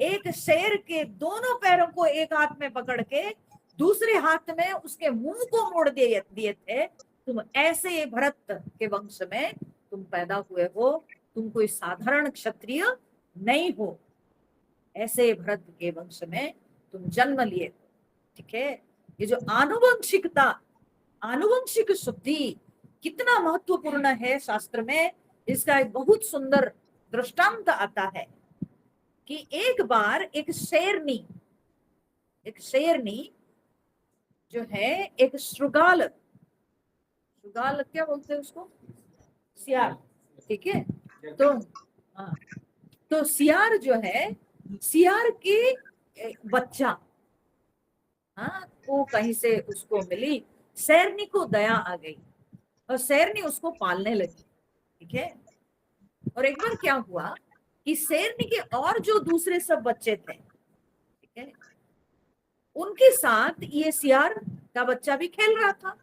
एक शेर के दोनों पैरों को एक हाथ में पकड़ के दूसरे हाथ में उसके मुंह को मोड़ दिए थे। तुम ऐसे भरत के वंश में तुम पैदा हुए हो, तुम कोई साधारण क्षत्रिय नहीं हो, ऐसे भरत के वंश में तुम जन्म लिए, ठीक है। ये जो आनुवंशिकता, आनुवंशिक शुद्धि कितना महत्वपूर्ण है शास्त्र में, इसका एक बहुत सुंदर दृष्टांत आता है कि एक बार एक शेरनी जो है, एक श्रुगाल, श्रुगाल क्या बोलते हैं उसको? सियार, ठीक है। तो हाँ, तो सियार जो है, सियार के बच्चा, हाँ, वो कहीं से उसको मिली, शेरनी को दया आ गई और शेरनी उसको पालने लगी, ठीक है। और एक बार क्या हुआ कि शेरनी के और जो दूसरे सब बच्चे थे, ठीक है, उनके साथ ये सियार का बच्चा भी खेल रहा था,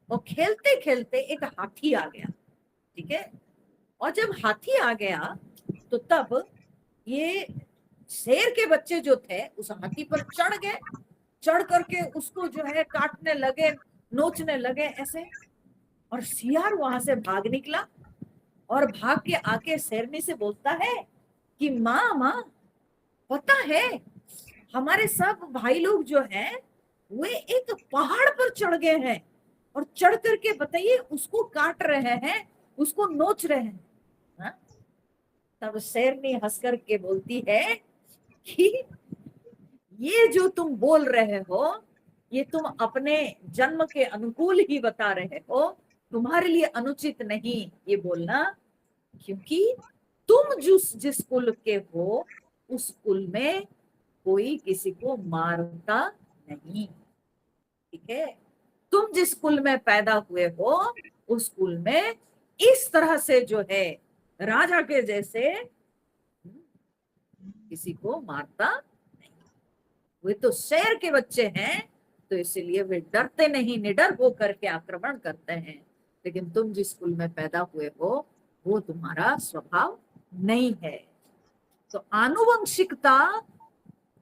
और खेलते खेलते एक हाथी आ गया, ठीक है। और जब हाथी आ गया तो तब ये शेर के बच्चे जो थे उस हाथी पर चढ़ गए, चढ़ करके उसको जो है काटने लगे, नोचने लगे ऐसे। और सियार वहां से भाग निकला और भाग के आके शेरनी से बोलता है कि माँ पता है हमारे सब भाई लोग जो हैं वे एक पहाड़ पर चढ़ गए हैं, और चढ़ करके बताइए उसको काट रहे हैं, उसको नोच रहे हैं। हाँ? तब शेरनी हंस करके बोलती है कि ये जो तुम बोल रहे हो ये तुम अपने जन्म के अनुकूल ही बता रहे हो, तुम्हारे लिए अनुचित नहीं ये बोलना, क्योंकि तुम जिस कुल के हो उस कुल में कोई किसी को मारता नहीं, ठीक है। तुम जिस कुल में पैदा हुए हो उस कुल में इस तरह से जो है राजा के जैसे किसी को मारता नहीं। वे तो शेर के बच्चे हैं, तो इसलिए वे डरते नहीं, निडर होकर के आक्रमण करते हैं। लेकिन तुम जिस कुल में पैदा हुए हो वो तुम्हारा स्वभाव नहीं है। तो आनुवंशिकता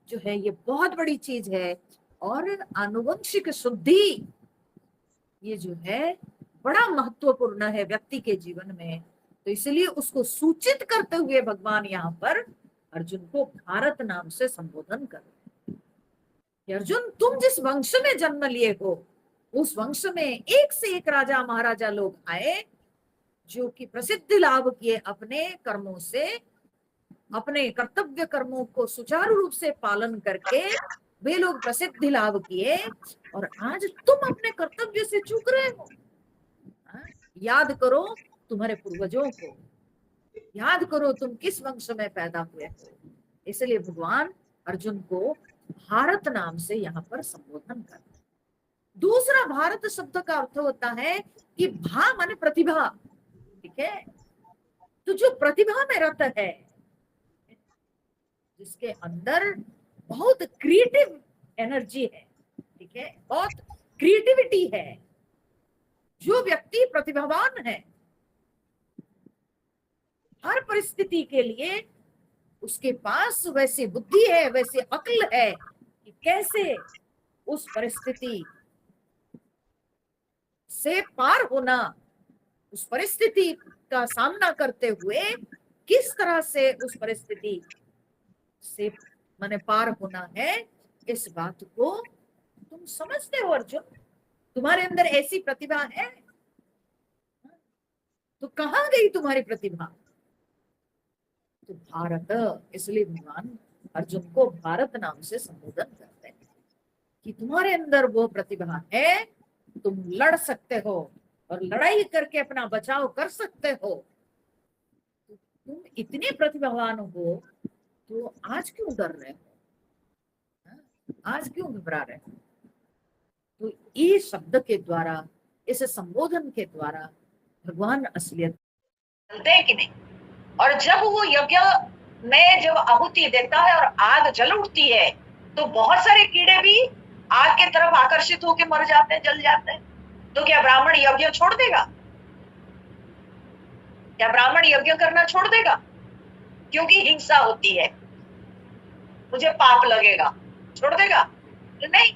जो है ये बहुत बड़ी चीज है, और आनुवंशिक शुद्धि ये जो है बड़ा महत्वपूर्ण है व्यक्ति के जीवन में। तो इसलिए उसको सूचित करते हुए भगवान यहाँ पर अर्जुन को भारत नाम से संबोधन कर रहे हैं। अर्जुन, तुम जिस वंश में जन्म लिए हो उस वंश में एक से एक राजा महाराजा लोग आए जो कि प्रसिद्धि लाभ किए अपने कर्मों से, अपने कर्तव्य कर्मों को सुचारू रूप से पालन करके वे लोग प्रसिद्धि लाभ किए, और आज तुम अपने कर्तव्य से चूक रहे हो। याद करो तुम्हारे पूर्वजों को, याद करो तुम किस वंश में पैदा हुए हो। इसलिए भगवान अर्जुन को भारत नाम से यहाँ पर संबोधन कर। दूसरा भारत शब्द का अर्थ होता है कि भा माने प्रतिभा, ठीक है। तो जो प्रतिभा में रत है, जिसके अंदर बहुत क्रिएटिव एनर्जी है, ठीक है, बहुत क्रिएटिविटी है, जो व्यक्ति प्रतिभावान है हर परिस्थिति के लिए उसके पास वैसी बुद्धि है, वैसी अक्ल है कि कैसे उस परिस्थिति से पार होना, उस परिस्थिति का सामना करते हुए किस तरह से उस परिस्थिति से माने पार होना है, इस बात को तुम समझते हो अर्जुन। तुम्हारे अंदर ऐसी प्रतिभा है, तो कहाँ गई तुम्हारी प्रतिभा? तो भारत, इसलिए भगवान अर्जुन को भारत नाम से संबोधन करते हैं कि तुम्हारे अंदर वो प्रतिभा है, तुम लड़ सकते हो और लड़ाई करके अपना बचाव कर सकते हो। तुम इतने प्रतिभावान हो तो आज क्यों डर रहे हो, आज क्यों घबरा रहे हो? तो ये शब्द के द्वारा, इस संबोधन के द्वारा भगवान असलियत चलते हैं कि नहीं। और जब वो यज्ञ में जब आहुति देता है और आग जल उठती है तो बहुत सारे कीड़े भी आग की तरफ आकर्षित होकर मर जाते हैं, जल जाते हैं। तो क्या ब्राह्मण यज्ञ छोड़ देगा? क्या ब्राह्मण यज्ञ करना छोड़ देगा? क्योंकि हिंसा होती है, मुझे पाप लगेगा, छोड़ देगा? नहीं।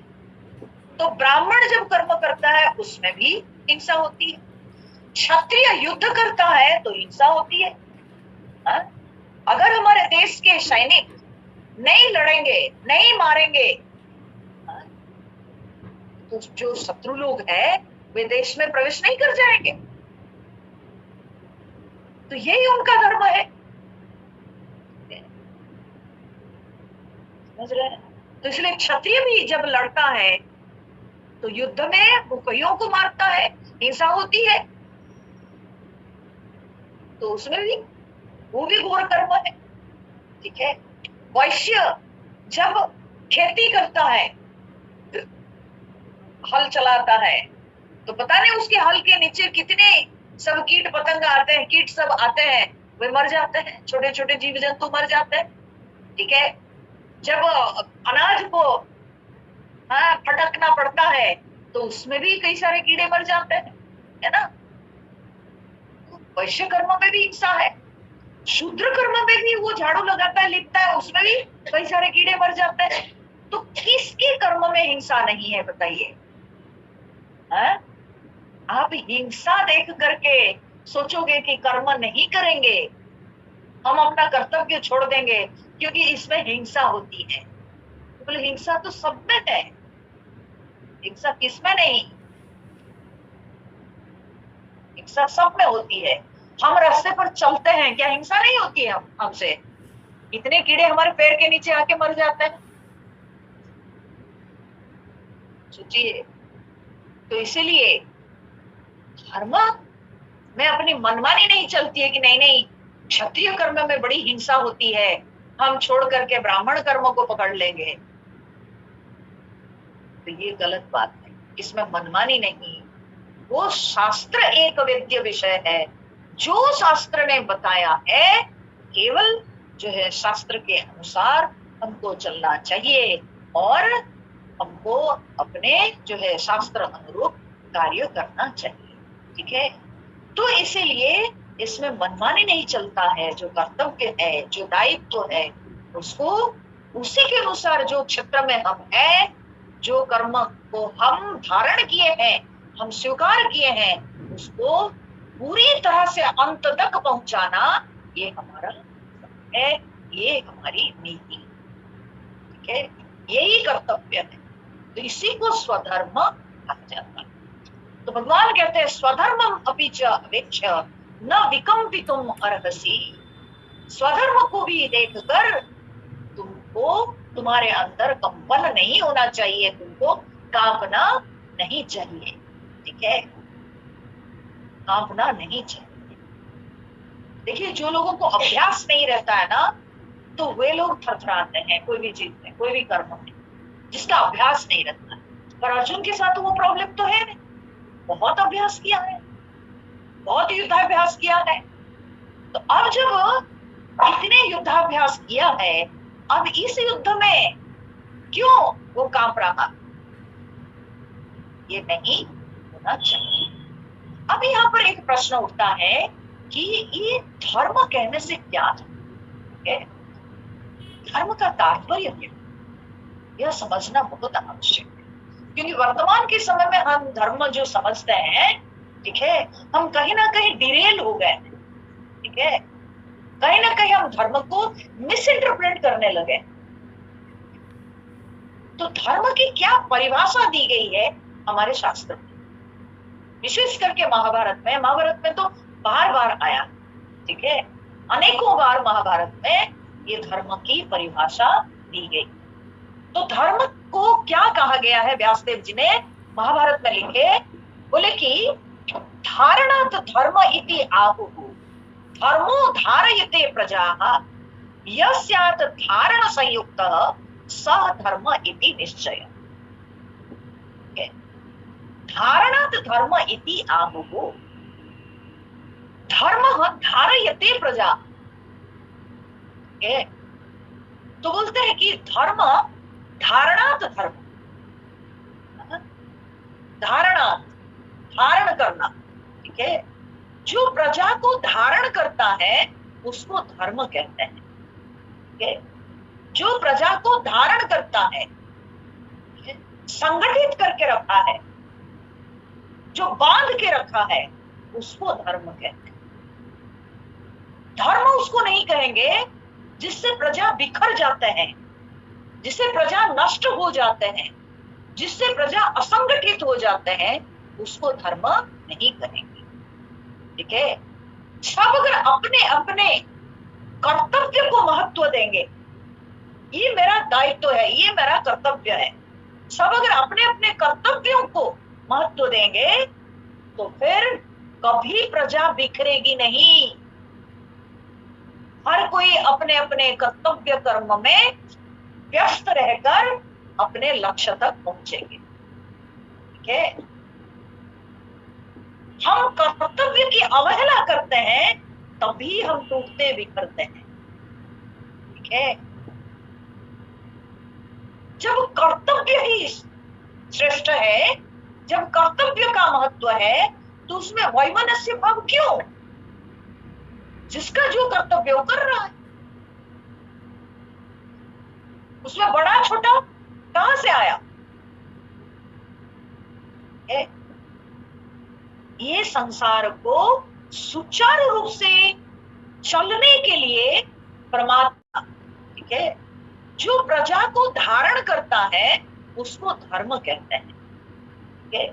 तो ब्राह्मण जब कर्म करता है उसमें भी हिंसा होती है, क्षत्रिय युद्ध करता है तो हिंसा होती है। अगर हमारे देश के सैनिक नहीं लड़ेंगे, नहीं मारेंगे, तो जो शत्रु लोग हैं वे देश में प्रवेश नहीं कर जाएंगे। तो यही उनका धर्म है, समझ रहे हैं? तो इसलिए क्षत्रिय भी जब लड़ता है तो युद्ध में वो कईयों को मारता है, हिंसा होती है, तो उसमें भी वो भी घोर कर्म है, ठीक है। वैश्य जब खेती करता है, हल चलाता है, तो पता नहीं उसके हल के नीचे कितने सब कीट पतंग आते हैं, कीट सब आते हैं, वे मर जाते हैं, छोटे छोटे जीव जंतु मर जाते हैं, ठीक है। जब अनाज को फटकना पड़ता है तो उसमें भी कई सारे कीड़े मर जाते हैं, है ना। वैश्य कर्म में भी हिंसा है, शूद्र कर्म में भी वो झाड़ू लगाता है, लिखता है, उसमें भी कई सारे कीड़े मर जाते हैं। तो किसके कर्म में हिंसा नहीं है बताइए? आप हिंसा देख करके सोचोगे कि कर्म नहीं करेंगे, हम अपना कर्तव्य छोड़ देंगे क्योंकि इसमें हिंसा होती है। बोले हिंसा तो सब में है, हिंसा किसमें नहीं? हिंसा सब में होती है। हम रास्ते पर चलते हैं, क्या हिंसा नहीं होती है हमसे? इतने कीड़े हमारे पैर के नीचे आके मर जाते हैं, सोचिए। तो इसीलिए धर्म में अपनी मनमानी नहीं चलती है कि नहीं नहीं क्षत्रिय कर्म में बड़ी हिंसा होती है, हम छोड़ करके ब्राह्मण कर्म को पकड़ लेंगे। तो ये गलत बात है, इसमें मनमानी नहीं। वो शास्त्र एक वेद्य विषय है, जो शास्त्र ने बताया है केवल जो है शास्त्र के अनुसार हमको चलना चाहिए और हमको अपने जो है शास्त्र अनुरूप कार्य करना चाहिए। ठीक है, तो इसीलिए इसमें मनमानी नहीं चलता है। जो कर्तव्य है, जो दायित्व है, उसको उसी के अनुसार जो क्षेत्र में हम हैं, जो कर्म को हम धारण किए हैं, हम स्वीकार किए हैं, उसको पूरी तरह से अंत तक पहुंचाना, ये हमारा है, ये हमारी नीति। ठीक है, यही कर्तव्य है। तो इसी को स्वधर्म कहा जाता है। तो भगवान कहते हैं स्वधर्मम अपि च अवेक्ष्य न विकम्पितुम अर्हसि। स्वधर्म को भी देखकर तुमको तुम्हारे अंदर कंपन नहीं होना चाहिए, तुमको कांपना नहीं चाहिए। ठीक है, कांपना नहीं चाहिए। देखिए, जो लोगों को अभ्यास नहीं रहता है ना, तो वे लोग थरथराते हैं कोई भी चीज में, कोई भी कर्म में, जिसका अभ्यास नहीं रहता है। पर अर्जुन के साथ वो प्रॉब्लम तो है नहीं, बहुत अभ्यास किया है, बहुत युद्धाभ्यास किया है। तो अब जब इतने युद्धाभ्यास किया है, अब इस युद्ध में क्यों वो कांप रहा? ये नहीं होना चाहिए। अब यहाँ पर एक प्रश्न उठता है कि ये धर्म कहने से क्या है? धर्म का तात्पर्य क्या? यह समझना बहुत आवश्यक है, क्योंकि वर्तमान के समय में हम धर्म जो समझते हैं, ठीक है, हम कहीं ना कहीं डिरेल हो गए। ठीक है, कहीं ना कहीं हम धर्म को मिस इंटरप्रेट करने लगे। तो धर्म की क्या परिभाषा दी गई है हमारे शास्त्र में, विशेष करके महाभारत में तो बार बार आया। ठीक है, अनेकों बार महाभारत में ये धर्म की परिभाषा दी गई। तो धर्म को क्या कहा गया है? व्यासदेव जी ने महाभारत में लिखे, बोले कि धारणात् धर्म इति आहुः धर्मो धारयते प्रजाः यस्यात् धारण संयुक्तः सः धर्म इति निश्चय। धारणात् धर्म इति आहुः, धर्म धारयते प्रजा। तो बोलते हैं कि धर्म धारणात् धर्म, धारणात् धारण करना। ठीक है, जो प्रजा को धारण करता है उसको धर्म कहते हैं। ठीक है, जो प्रजा को धारण करता है, संगठित करके रखा है, जो बांध के रखा है, उसको धर्म कहते हैं। धर्म उसको नहीं कहेंगे जिससे प्रजा बिखर जाते हैं, जिससे प्रजा नष्ट हो जाते हैं, जिससे प्रजा असंगठित हो जाते हैं, उसको धर्म नहीं कहेंगे। ठीक है, सब अगर अपने अपने कर्तव्य को महत्व देंगे, ये मेरा दायित्व है, ये मेरा कर्तव्य है, सब अगर अपने अपने कर्तव्यों को महत्व देंगे, तो फिर कभी प्रजा बिखरेगी नहीं। हर कोई अपने अपने कर्तव्य कर्म में व्यस्त रहकर अपने लक्ष्य तक पहुंचेंगे। ठीक है, हम कर्तव्य की अवहेला करते हैं, तभी हम टूटते बिखरते हैं। ठीक है, जब कर्तव्य ही श्रेष्ठ है, जब कर्तव्य का महत्व है, तो उसमें वैमनस्य भाव क्यों? जिसका जो कर्तव्य वो कर रहा है, उसमें बड़ा छोटा कहां से आया? ये संसार को सुचारू रूप से चलने के लिए परमात्मा, ठीक है, जो प्रजा को धारण करता है उसको धर्म कहते हैं। ठीक है,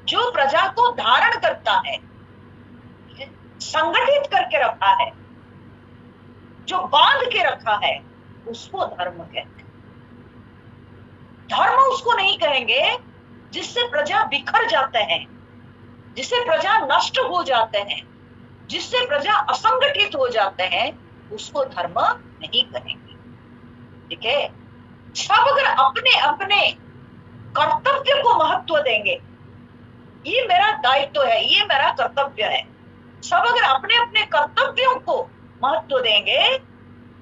जो प्रजा को धारण करता है, संगठित करके रखा है, जो बांध के रखा है, उसको धर्म कहते हैं। धर्म उसको नहीं कहेंगे जिससे प्रजा बिखर जाते हैं, जिससे प्रजा नष्ट हो जाते हैं, जिससे प्रजा असंगठित हो जाते हैं, उसको धर्म नहीं कहेंगे। ठीक है, सब अगर अपने अपने कर्तव्य को महत्व देंगे, ये मेरा दायित्व है, ये मेरा कर्तव्य है, सब अगर अपने अपने कर्तव्यों को महत्व देंगे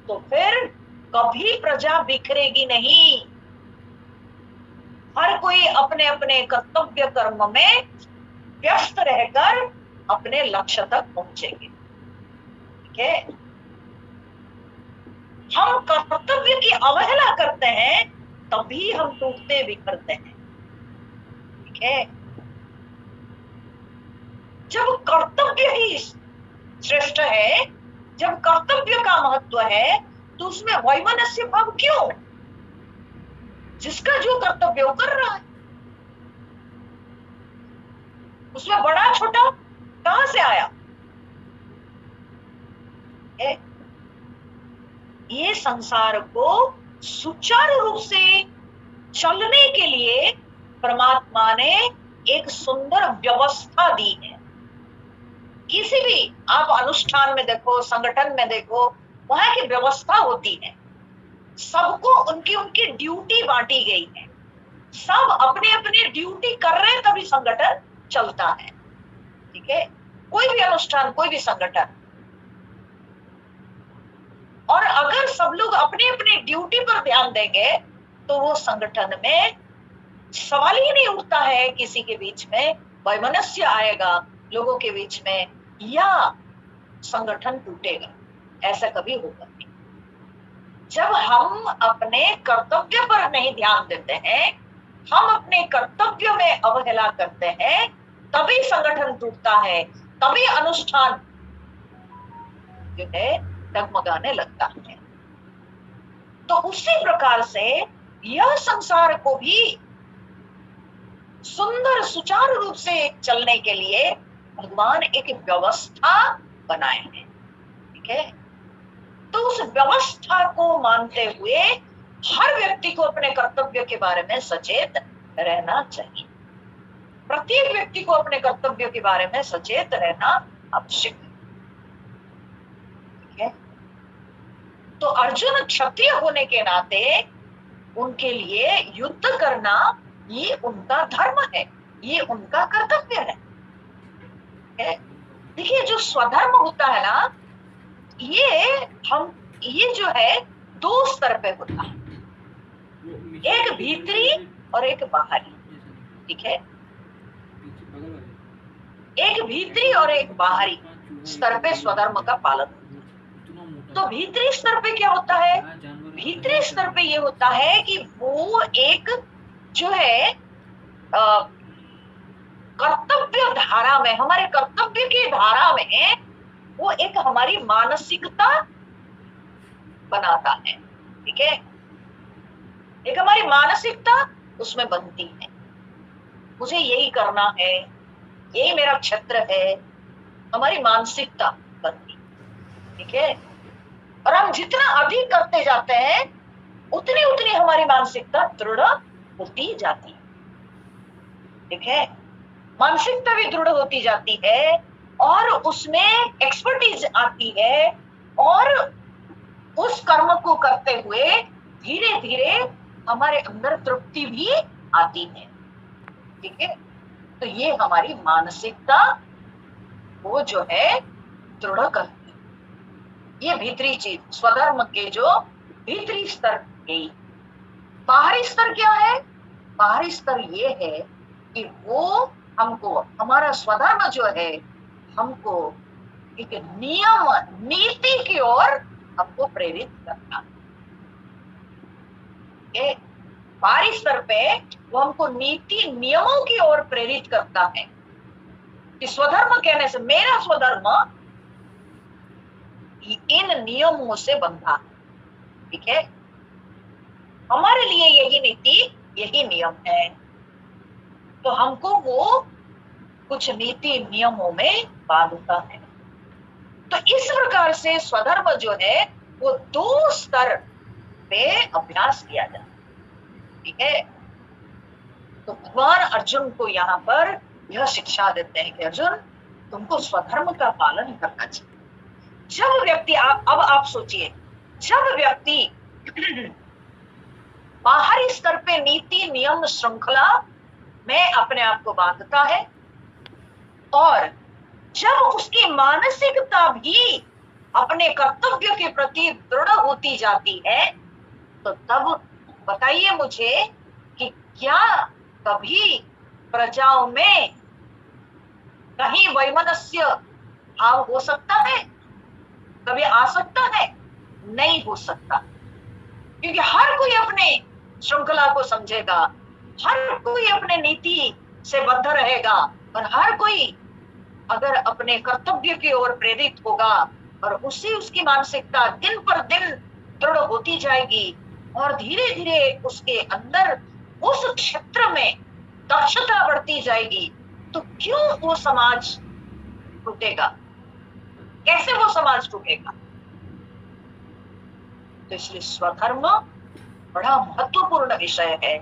तो फिर कभी प्रजा बिखरेगी नहीं। हर कोई अपने अपने कर्तव्य कर्म में व्यस्त रहकर अपने लक्ष्य तक पहुंचेंगे। ठीक है, हम कर्तव्य की अवहेला करते हैं तभी हम टूटते बिखरते हैं। ठीक है, जब कर्तव्य ही श्रेष्ठ है, जब कर्तव्य का महत्व है, तो उसमें वैमनस्य भाव क्यों? जिसका जो कर्तव्य वो कर रहा है, उसमें बड़ा छोटा कहां से आया? ये संसार को सुचारू रूप से चलने के लिए परमात्मा ने एक सुंदर व्यवस्था दी है। किसी भी आप अनुष्ठान में देखो, संगठन में देखो, वहां की व्यवस्था होती है, सबको उनकी उनकी ड्यूटी बांटी गई है, सब अपने अपने ड्यूटी कर रहे हैं तभी संगठन चलता है। ठीक है, कोई भी अनुष्ठान, कोई भी संगठन, और अगर सब लोग अपने अपने ड्यूटी पर ध्यान देंगे तो वो संगठन में सवाल ही नहीं उठता है किसी के बीच में वैमनस्य आएगा लोगों के बीच में, या संगठन टूटेगा, ऐसा कभी होगा नहीं। जब हम अपने कर्तव्य पर नहीं ध्यान देते हैं, हम अपने कर्तव्य में अवहेला करते हैं, तभी संगठन टूटता है, तभी अनुष्ठान जो है डगमगाने लगता है। तो उसी प्रकार से यह संसार को भी सुंदर सुचारू रूप से चलने के लिए भगवान एक व्यवस्था बनाए हैं। ठीक है, तो उस व्यवस्था को मानते हुए हर व्यक्ति को अपने कर्तव्य के बारे में सचेत रहना चाहिए। प्रत्येक व्यक्ति को अपने कर्तव्य के बारे में सचेत रहना आवश्यक है। ठीक है, तो अर्जुन क्षत्रिय होने के नाते उनके लिए युद्ध करना ये उनका धर्म है, ये उनका कर्तव्य है। देखिए, जो स्वधर्म होता है ना, ये जो है दो स्तर पे होता है, एक भीतरी और एक बाहरी। ठीक है, एक भीतरी और एक बाहरी स्तर पे स्वधर्म का पालन। तो भीतरी स्तर पे क्या होता है? भीतरी स्तर पे ये होता है कि वो एक जो है कर्तव्य धारा में, हमारे कर्तव्य की धारा में वो एक हमारी मानसिकता बनाता है। ठीक है, एक हमारी मानसिकता उसमें बनती है, मुझे यही करना है, यही मेरा क्षेत्र है, हमारी मानसिकता बनती। ठीक है, और हम जितना अधिक करते जाते हैं उतनी उतनी हमारी मानसिकता दृढ़ होती जाती है। ठीक है, मानसिकता भी दृढ़ होती जाती है और उसमें एक्सपर्टीज आती है, और उस कर्म को करते हुए धीरे धीरे हमारे अंदर तृप्ति भी आती है। ठीक है, तो ये हमारी मानसिकता वो जो है दृढ़ करती है। ये भीतरी चीज, स्वधर्म के जो भीतरी स्तर है। बाहरी स्तर क्या है? बाहरी स्तर ये है कि वो हमको, हमारा स्वधर्म जो है हमको एक नियम नीति की ओर हमको प्रेरित करता है। बाहरी स्तर पे वो हमको नीति नियमों की ओर प्रेरित करता है कि स्वधर्म कहने से मेरा स्वधर्म इन नियमों से बंधा है। ठीक है, हमारे लिए यही नीति, यही नियम है, तो हमको वो कुछ नीति नियमों में बांधता है। तो इस प्रकार से स्वधर्म जो है वो दो स्तर पे अभ्यास किया जाता है। ठीक है, तो भगवान अर्जुन को यहाँ पर यह शिक्षा देते हैं कि अर्जुन, तुमको स्वधर्म का पालन करना चाहिए। जब व्यक्ति अब आप सोचिए, जब व्यक्ति बाहरी स्तर पे नीति नियम श्रृंखला में अपने आप को बांधता है और जब उसकी मानसिकता भी अपने कर्तव्य के प्रति दृढ़ होती जाती है, तो तब बताइए मुझे कि क्या कभी प्रजाओं में कहीं वैमनस्य भाव हो सकता है? कभी आ सकता है? नहीं हो सकता, क्योंकि हर कोई अपने श्रृंखला को समझेगा, हर कोई अपने नीति से बद्ध रहेगा और हर कोई अगर अपने कर्तव्य की ओर प्रेरित होगा और उसकी मानसिकता दिन पर दिन दृढ़ होती जाएगी और धीरे धीरे उसके अंदर उस क्षेत्र में दक्षता बढ़ती जाएगी, तो क्यों वो समाज टूटेगा? कैसे वो समाज टूटेगा? तो इसलिए स्वधर्म बड़ा महत्वपूर्ण विषय है।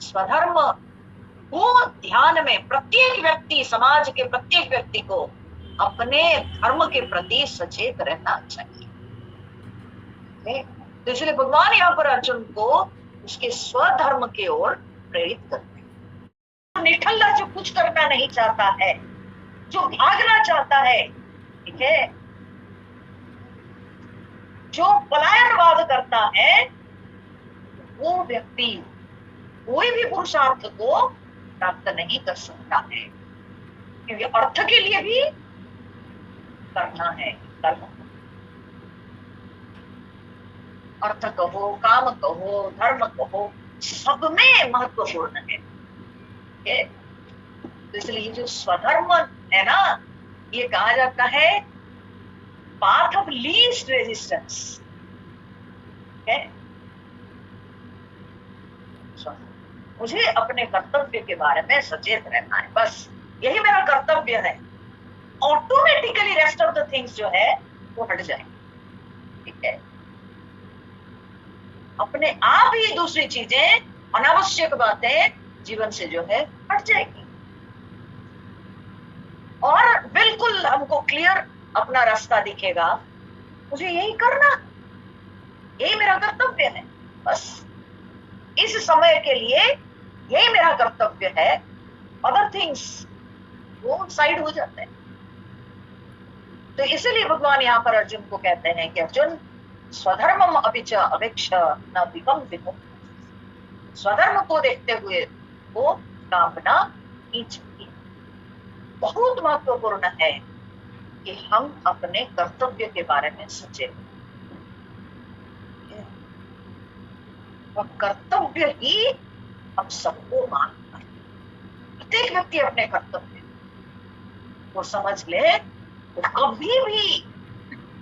स्वधर्म को ध्यान में प्रत्येक व्यक्ति, समाज के प्रत्येक व्यक्ति को अपने धर्म के प्रति सचेत रहना चाहिए। तो इसलिए भगवान यहाँ पर अर्जुन को उसके स्वधर्म की ओर प्रेरित करते हैं। निठल्ला जो कुछ करना नहीं चाहता है, जो भागना चाहता है, ठीक है, जो पलायनवाद करता है, वो व्यक्ति कोई भी पुरुषार्थ को प्राप्त नहीं कर सकता है, क्योंकि अर्थ के लिए भी करना है कर्म। अर्थ कहो, काम कहो, धर्म कहो, सब में महत्वपूर्ण है। तो इसलिए जो स्वधर्म है ना, ये कहा जाता है पाथ ऑफ लीस्ट रेजिस्टेंस है। मुझे अपने कर्तव्य के बारे में सचेत रहना है, बस यही मेरा कर्तव्य है। Automatically rest of the things जो है वो हट जाए, ठीक है। अपने आप ही दूसरी चीजें, अनावश्यक बातें जीवन से जो है हट जाएगी और बिल्कुल हमको क्लियर अपना रास्ता दिखेगा। मुझे यही करना, यही मेरा कर्तव्य है, बस इस समय के लिए यही मेरा कर्तव्य है। अदर थिंग्स वो साइड हो जाते हैं। तो इसलिए भगवान यहाँ पर अर्जुन को कहते हैं कि अर्जुन, स्वधर्मम अभिच अवेक्ष न विकम विमुख। स्वधर्म को देखते हुए वो कामना की चाहिए। बहुत महत्वपूर्ण है कि हम अपने कर्तव्य के बारे में सोचें। और कर्तव्य ही हम सबको मानता है। प्रत्येक व्यक्ति अपने कर्तव्य को समझ ले, तो कभी भी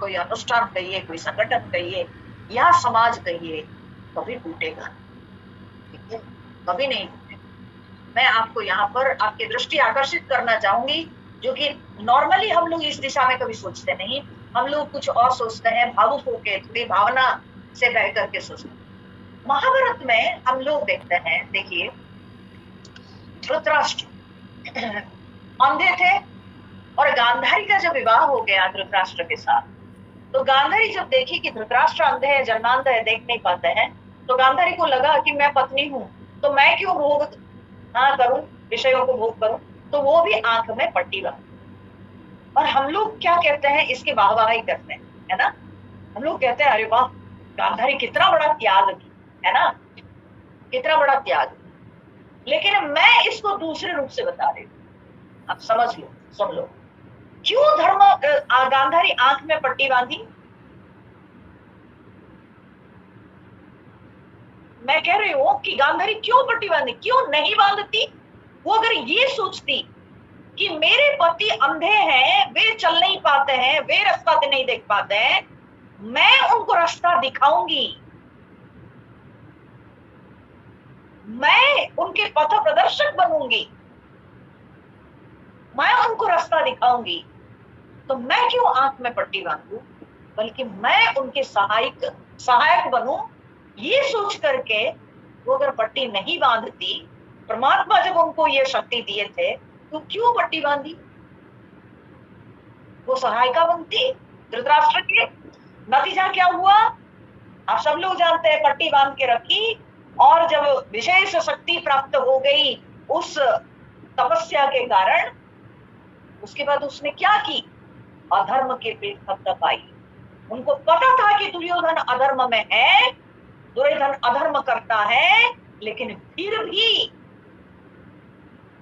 कोई अनुष्ठान कहिए, कोई संगठन कहिए या समाज कहिए, कभी टूटेगा, ठीक है, कभी नहीं टूटेगा। मैं आपको यहाँ पर आपकी दृष्टि आकर्षित करना चाहूंगी, जो कि नॉर्मली हम लोग इस दिशा में कभी सोचते नहीं। हम लोग कुछ और सोचते हैं, भावुक होके, थोड़ी भावना से बह करके सोचते हैं। महाभारत में हम लोग देखते हैं, देखिए धृतराष्ट्र अंधे थे और गांधारी का जब विवाह हो गया धृतराष्ट्र के साथ, तो गांधारी जब देखी कि धृतराष्ट्र अंधे है, जन्मांध है, देख नहीं पाते हैं, तो गांधारी को लगा कि मैं पत्नी हूं, तो मैं क्यों भोग करूं, विषयों को भोग करूं, तो वो भी आंख में पट्टी बांधी। और हम लोग क्या कहते हैं, इसकी वाहवाही करते हैं, है ना। हम लोग कहते हैं अरे वाह, गांधारी कितना बड़ा त्याग की, है ना, कितना बड़ा त्याग। लेकिन मैं इसको दूसरे रूप से बता रही हूँ, आप समझ लो, सुन लो। क्यों गांधारी आंख में पट्टी बांधी? मैं कह रही हूं कि गांधारी क्यों पट्टी बांधी, क्यों नहीं बांधती? वो अगर ये सोचती कि मेरे पति अंधे हैं, वे चल नहीं पाते हैं, वे रास्ता नहीं देख पाते हैं, मैं उनको रास्ता दिखाऊंगी, मैं उनके पथ प्रदर्शक बनूंगी, मैं उनको रास्ता दिखाऊंगी, तो मैं क्यों आंख में पट्टी बांधूं, बल्कि मैं उनके सहायक बनूं। ये सोच करके वो अगर पट्टी नहीं बांधती परमात्मा जब उनको ये शक्ति दिए थे तो क्यों पट्टी बांधी? वो सहायिका बनती धृतराष्ट्र के। नतीजा क्या हुआ आप सब लोग जानते हैं, पट्टी बांध के रखी और जब विशेष शक्ति प्राप्त हो गई उस तपस्या के कारण, उसके बाद उसने क्या की? अधर्म के पेट तक आई। उनको पता था कि दुर्योधन अधर्म में है, दुर्योधन अधर्म करता है, लेकिन फिर भी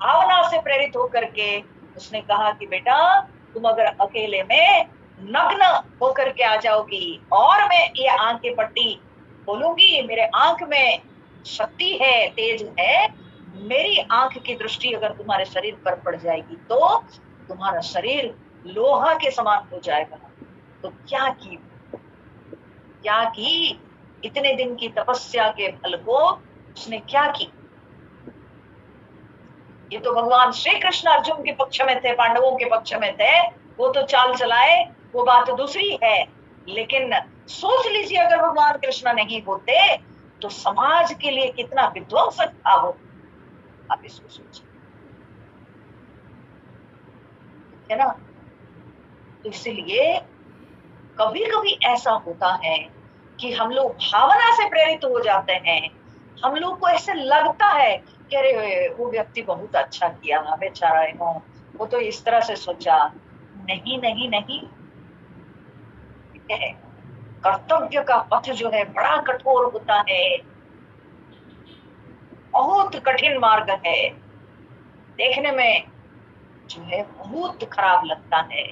भावना से प्रेरित होकर के उसने कहा कि बेटा तुम अगर अकेले में नग्न होकर के आ जाओगी और मैं ये आंख की पट्टी खोलूंगी, मेरे आंख में शक्ति है, तेज है, मेरी आंख की दृष्टि अगर तुम्हारे शरीर पर पड़ जाएगी तो तुम्हारा शरीर लोहा के समान हो जाएगा। तो क्या की इतने दिन की तपस्या के फल को उसने क्या की? ये तो भगवान श्री कृष्ण अर्जुन के पक्ष में थे, पांडवों के पक्ष में थे, वो तो चाल चलाए, वो बात दूसरी है। लेकिन सोच लीजिए अगर भगवान कृष्ण नहीं होते तो समाज के लिए कितना विध्वंसक था वो, आप इसको सोचिए, है ना। तो इसलिए कभी कभी ऐसा होता है कि हम लोग भावना से प्रेरित हो जाते हैं, हम लोग को ऐसे लगता है कि अरे वो व्यक्ति बहुत अच्छा किया, बेचारा वो तो इस तरह से सोचा। नहीं नहीं नहीं, ठीक है, कर्तव्य का पथ जो है बड़ा कठोर होता है, बहुत कठिन मार्ग है, देखने में जो है बहुत खराब लगता है,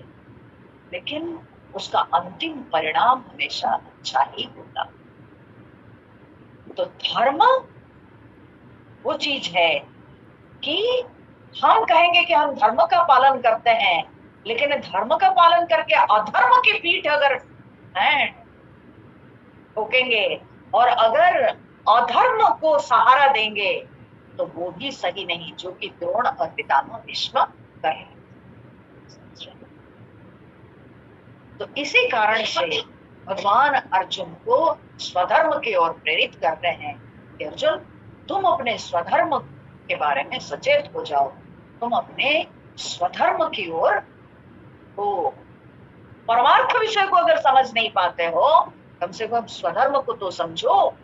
लेकिन उसका अंतिम परिणाम हमेशा अच्छा ही होता। तो धर्म वो चीज है कि हम कहेंगे कि हम धर्म का पालन करते हैं, लेकिन धर्म का पालन करके अधर्म की पीठ अगर ठोकेंगे और अगर अधर्म को सहारा देंगे तो वो भी सही नहीं, जो कि द्रोण और पितामह भीष्म कर रहे। तो इसी कारण से भगवान अर्जुन को स्वधर्म की ओर प्रेरित कर रहे हैं कि अर्जुन तुम अपने स्वधर्म के बारे में सचेत हो जाओ, तुम अपने स्वधर्म की ओर हो। परमार्थ विषय को अगर समझ नहीं पाते हो, कम से कम स्वधर्म को तो समझो,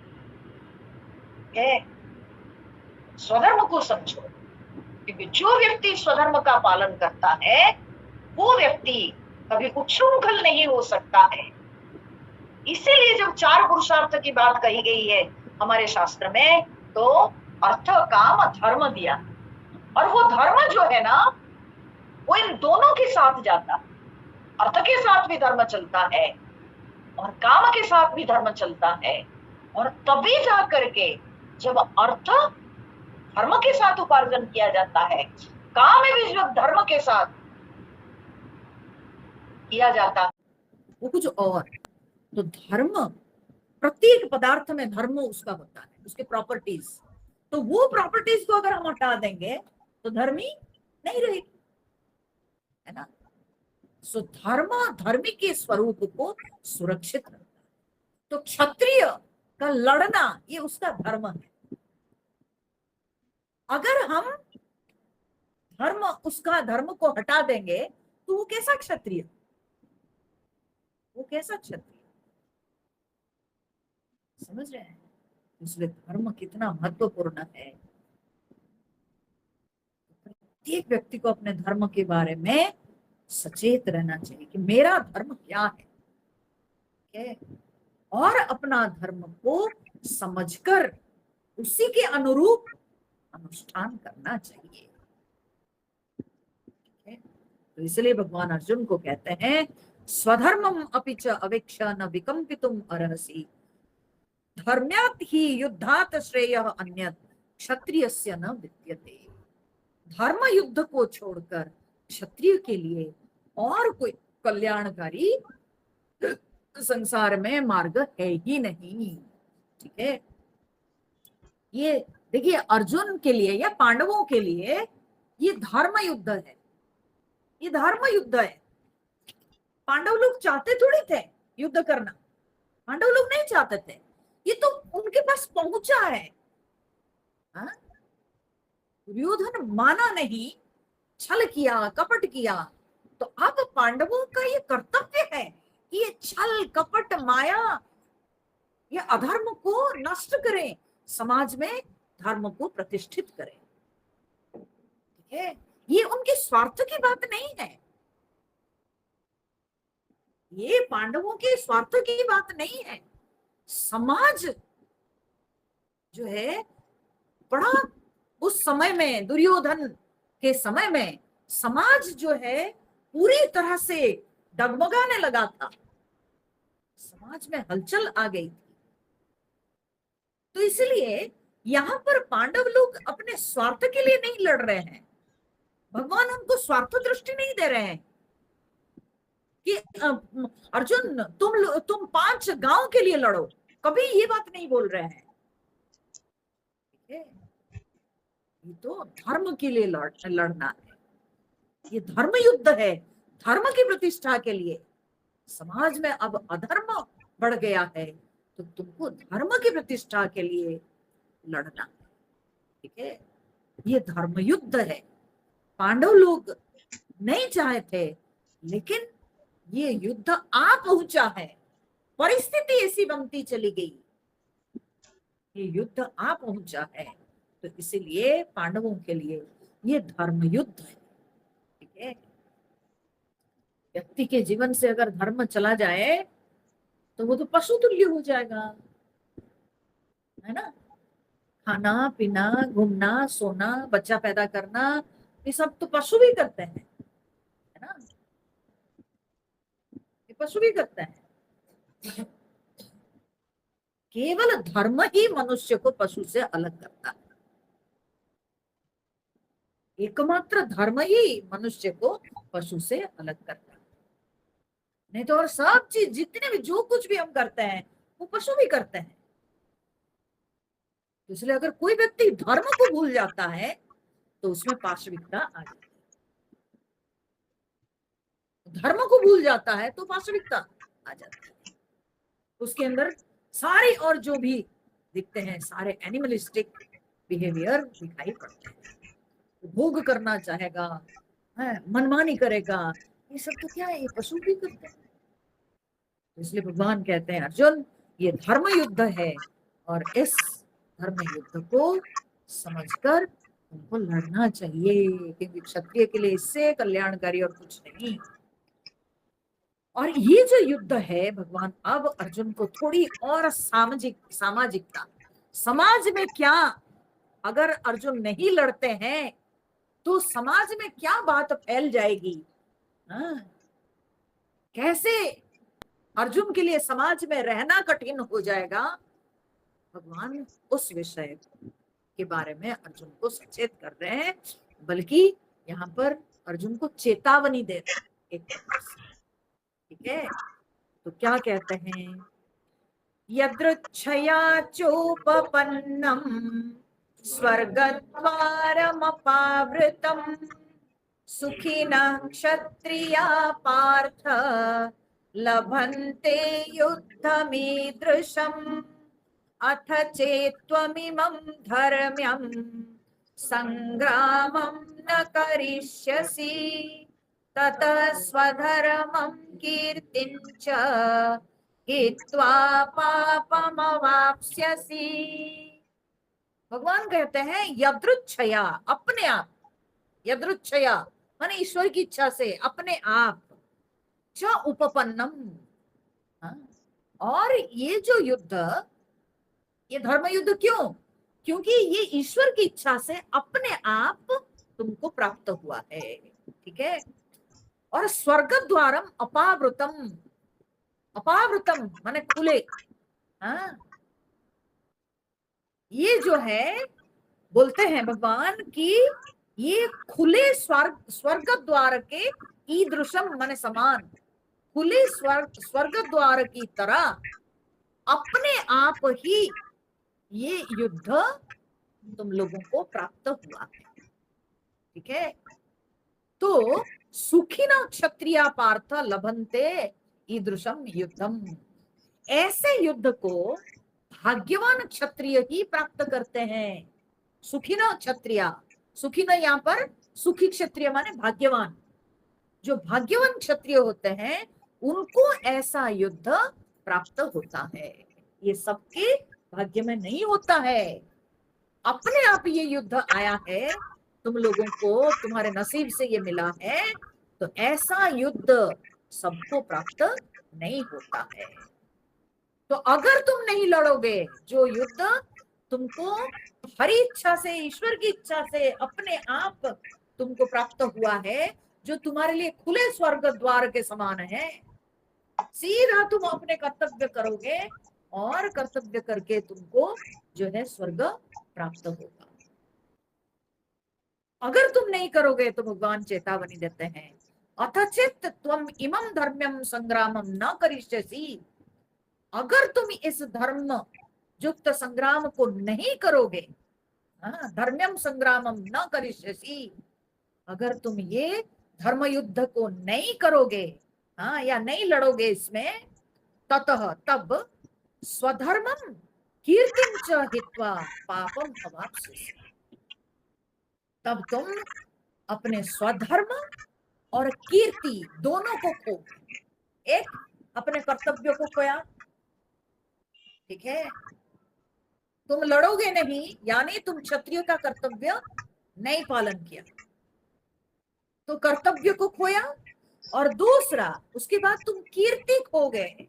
स्वधर्म को समझो। क्योंकि जो व्यक्ति स्वधर्म का पालन करता है वो व्यक्ति कभी उच्छृंखल नहीं हो सकता है। इसीलिए जब 4 पुरुषार्थ की बात कही गई है हमारे शास्त्र में, तो अर्थ काम धर्म दिया, और वो धर्म जो है ना वो इन दोनों के साथ जाता, अर्थ के साथ भी धर्म चलता है और काम के साथ भी धर्म चलता है। और तभी जा करके जब अर्थ धर्म के साथ उपार्जन किया जाता है, काम भी जब धर्म के साथ किया जाता है, वो कुछ और। तो धर्म, प्रत्येक पदार्थ में धर्म उसका होता है, उसके प्रॉपर्टीज। तो वो प्रॉपर्टीज को अगर हम हटा देंगे तो धर्मी नहीं रहेगी, है ना। सो धर्म धर्मी के स्वरूप को सुरक्षित रखता है। तो क्षत्रिय का लड़ना ये उसका धर्म है। अगर हम उसका धर्म को हटा देंगे तो वो कैसा क्षत्रिय, वो कैसा क्षत्रिय, समझ रहे हैं। इसलिए धर्म कितना महत्वपूर्ण है। प्रत्येक व्यक्ति को अपने धर्म के बारे में सचेत रहना चाहिए कि मेरा धर्म क्या है, और अपना धर्म को समझकर उसी के अनुरूप अनुष्ठान करना चाहिए। तो इसलिए भगवान अर्जुन को कहते हैं स्वधर्मम अपि च अवेक्ष न विकम्पितुम अर्हसि, धर्म्यात् ही युद्धात् श्रेयः अन्यत् क्षत्रियस्य न विद्यते। धर्म युद्ध को छोड़कर क्षत्रिय के लिए और कोई कल्याणकारी संसार में मार्ग है ही नहीं। ठीक है, ये देखिए अर्जुन के लिए या पांडवों के लिए ये धर्म युद्ध है, ये धर्म युद्ध है। पांडव लोग चाहते थोड़ी थे युद्ध करना, पांडव लोग नहीं चाहते थे, ये तो उनके पास पहुंचा है। हाँ? दुर्योधन माना नहीं, छल किया, कपट किया। तो अब पांडवों का ये कर्तव्य है कि ये छल कपट माया, ये अधर्म को नष्ट करें, समाज में धर्म को प्रतिष्ठित करें। ठीक है, ये उनके स्वार्थ की बात नहीं है, ये पांडवों के स्वार्थ की बात नहीं है। समाज जो है बड़ा, उस समय में दुर्योधन के समय में समाज जो है पूरी तरह से डगमगाने लगा था, समाज में हलचल आ गई थी। तो इसलिए यहाँ पर पांडव लोग अपने स्वार्थ के लिए नहीं लड़ रहे हैं, भगवान उनको स्वार्थ दृष्टि नहीं दे रहे हैं कि अर्जुन तुम 5 गांव के लिए लड़ो, कभी ये बात नहीं बोल रहे हैं। ठीक है, ये तो धर्म के लिए लड़ना है, ये धर्म युद्ध है, धर्म की प्रतिष्ठा के लिए। समाज में अब अधर्म बढ़ गया है, तो तुमको धर्म की प्रतिष्ठा के लिए लड़ना है। ठीक है, ये धर्म युद्ध है। पांडव लोग नहीं चाहे थे, लेकिन ये युद्ध आ पहुंचा है, परिस्थिति ऐसी बनती चली गई, ये युद्ध आ पहुंचा है, तो इसीलिए पांडवों के लिए ये धर्म युद्ध है। ठीक है, व्यक्ति के जीवन से अगर धर्म चला जाए तो वो तो पशु तुल्य हो जाएगा, है ना। खाना पीना, घूमना, सोना, बच्चा पैदा करना, ये सब तो पशु भी करते हैं, है ना, ये पशु भी करते हैं। केवल धर्म ही मनुष्य को पशु से अलग करता है, एकमात्र धर्म ही मनुष्य को पशु से अलग करता है। नहीं तो और सब चीज, जितने भी जो कुछ भी हम करते हैं वो पशु भी करते हैं। इसलिए अगर कोई व्यक्ति धर्म को भूल जाता है तो उसमें पाशविकता आ जाती है, धर्म को भूल जाता है तो पाशविकता आ जाती है, उसके अंदर सारी और जो भी दिखते हैं सारे एनिमलिस्टिक बिहेवियर दिखाई पड़ते हैं। भोग करना चाहेगा, मनमानी करेगा, ये सब तो क्या है, ये पशु भी करते हैं। इसलिए भगवान कहते हैं अर्जुन, ये धर्म युद्ध है, और इस धर्म युद्ध को समझकर उनको लड़ना चाहिए, क्योंकि क्षत्रिय के लिए इससे कल्याणकारी और कुछ नहीं। और ये जो युद्ध है, भगवान अब अर्जुन को थोड़ी और सामाजिकता, समाज में क्या, अगर अर्जुन नहीं लड़ते हैं तो समाज में क्या बात फैल जाएगी, कैसे अर्जुन के लिए समाज में रहना कठिन हो जाएगा, भगवान उस विषय के बारे में अर्जुन को सचेत कर रहे हैं, बल्कि यहाँ पर अर्जुन को चेतावनी दे रहे हैं एक प्रकार से। ठीक है, तो क्या कहते हैं, यदृच्छया चोपपन्नम स्वर्गद्वारमपावृतम सुखिनः क्षत्रिया पार्थ लभन्ते युद्धमीदृशम् अथ चेत्त्वमिमं धर्म्यं संग्रामं न करिष्यसि ततः स्वधर्मं कीर्तिं च हित्वा पापमवाप्स्यसि। भगवान कहते हैं यदृच्छया, अपने आप, यदृच्छया माने ईश्वर की इच्छा से, अपने आप, च उपपन्नम, और ये जो युद्ध, ये धर्म युद्ध क्यों, क्योंकि ये ईश्वर की इच्छा से अपने आप तुमको प्राप्त हुआ है। ठीक है, और स्वर्ग द्वारम अपावृतम, अपावृतम माने खुले, ये जो है बोलते हैं भगवान कि ये खुले स्वर्ग द्वार के ईदृशम माने समान, खुले स्वर्ग द्वार की तरह अपने आप ही ये युद्ध तुम लोगों को प्राप्त हुआ है। ठीक है, तो सुखिना क्षत्रिया पार्थ लभन्ते ईदृशम युद्धम, ऐसे युद्ध को भाग्यवान क्षत्रिय ही प्राप्त करते हैं। सुखिना क्षत्रिया, सुखी ना, यहाँ पर सुखी क्षत्रिय माने भाग्यवान। जो भाग्यवान क्षत्रिय होते हैं उनको ऐसा युद्ध प्राप्त होता है। ये सबके भाग्य में नहीं होता है, अपने आप ये युद्ध आया है, तुम लोगों को तुम्हारे नसीब से ये मिला है। तो ऐसा युद्ध सबको प्राप्त नहीं होता है। तो अगर तुम नहीं लड़ोगे जो युद्ध तुमको हरी इच्छा से, ईश्वर की इच्छा से अपने आप तुमको प्राप्त हुआ है, जो तुम्हारे लिए खुले स्वर्ग द्वार के समान है, सीधा तुम अपने कर्तव्य करोगे और कर्तव्य करके तुमको जो है स्वर्ग प्राप्त होगा। अगर तुम नहीं करोगे तो भगवान चेतावनी देते हैं, अथचित त्वम इमं धर्म्यम संग्रामम न करिष्यसि। अगर तुम इस धर्म युक्त संग्राम को नहीं करोगे, धर्म्यम संग्रामम न करिष्यसि, अगर तुम ये धर्म युद्ध को नहीं करोगे, या नहीं लड़ोगे इसमें, ततः तब स्वधर्मम कीर्तिं च हित्वा पापम अवाप्स्यसि, तब तुम अपने स्वधर्म और कीर्ति दोनों को खो, एक अपने कर्तव्य को खोया, ठीक है, तुम लड़ोगे नहीं यानी तुम क्षत्रिय का कर्तव्य नहीं पालन किया, तो कर्तव्य को खोया, और दूसरा उसके बाद तुम कीर्ति खो गए,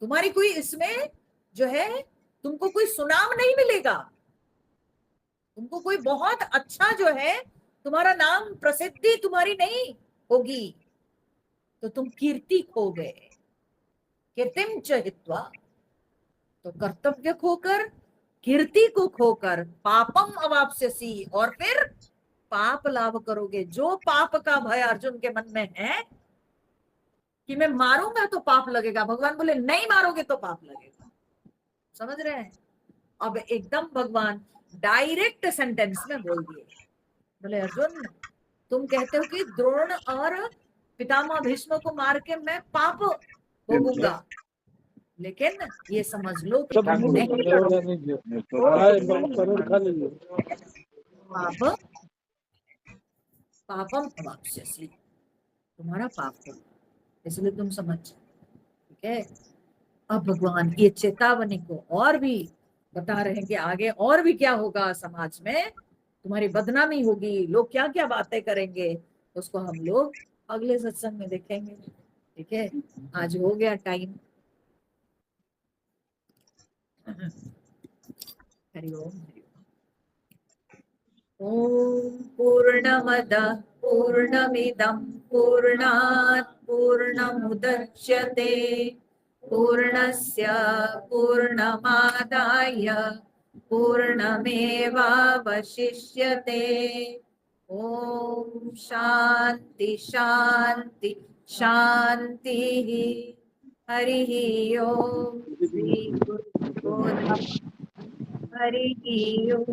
तुम्हारी कोई इसमें जो है तुमको कोई सुनाम नहीं मिलेगा, तुमको कोई बहुत अच्छा जो है तुम्हारा नाम प्रसिद्धि तुम्हारी नहीं होगी, तो तुम कीर्ति खो गए। कीर्तिम च हित्वा, तो कर्तव्य खोकर, कीर्ति को खोकर, पापम अवाप्स्यसि, और फिर पाप लाभ करोगे। जो पाप का भय अर्जुन के मन में है कि मैं मारूंगा तो पाप लगेगा, भगवान बोले नहीं मारोगे तो पाप लगेगा। समझ रहे हैं? अब एकदम भगवान डायरेक्ट सेंटेंस में बोल दिए, बोले अर्जुन तुम कहते हो कि द्रोण और पितामह भीष्म को मार के मैं पाप भोगूंगा, लेकिन ये समझ लो कि पापम अवाप्स्यसि, तुम्हारा पाप हो, इसलिए तुम समझ, ठीक है। अब भगवान ये चेतावनी को और भी बता रहे हैं कि आगे और भी क्या होगा, समाज में तुम्हारी बदनामी होगी, लोग क्या क्या बातें करेंगे, उसको हम लोग अगले सत्संग में देखेंगे, ठीक है। आज हो गया टाइम। हरिओम। ओम पूर्णमदः पूर्णमिदं पूर्णात् पूर्णमुदच्यते पूर्णस्य पूर्णमादाय पूर्णमेवावशिष्यते। ओम शांति शांति शांति। हरिः ओम। श्री गुरुभ्यो नमः। हरिः ओम।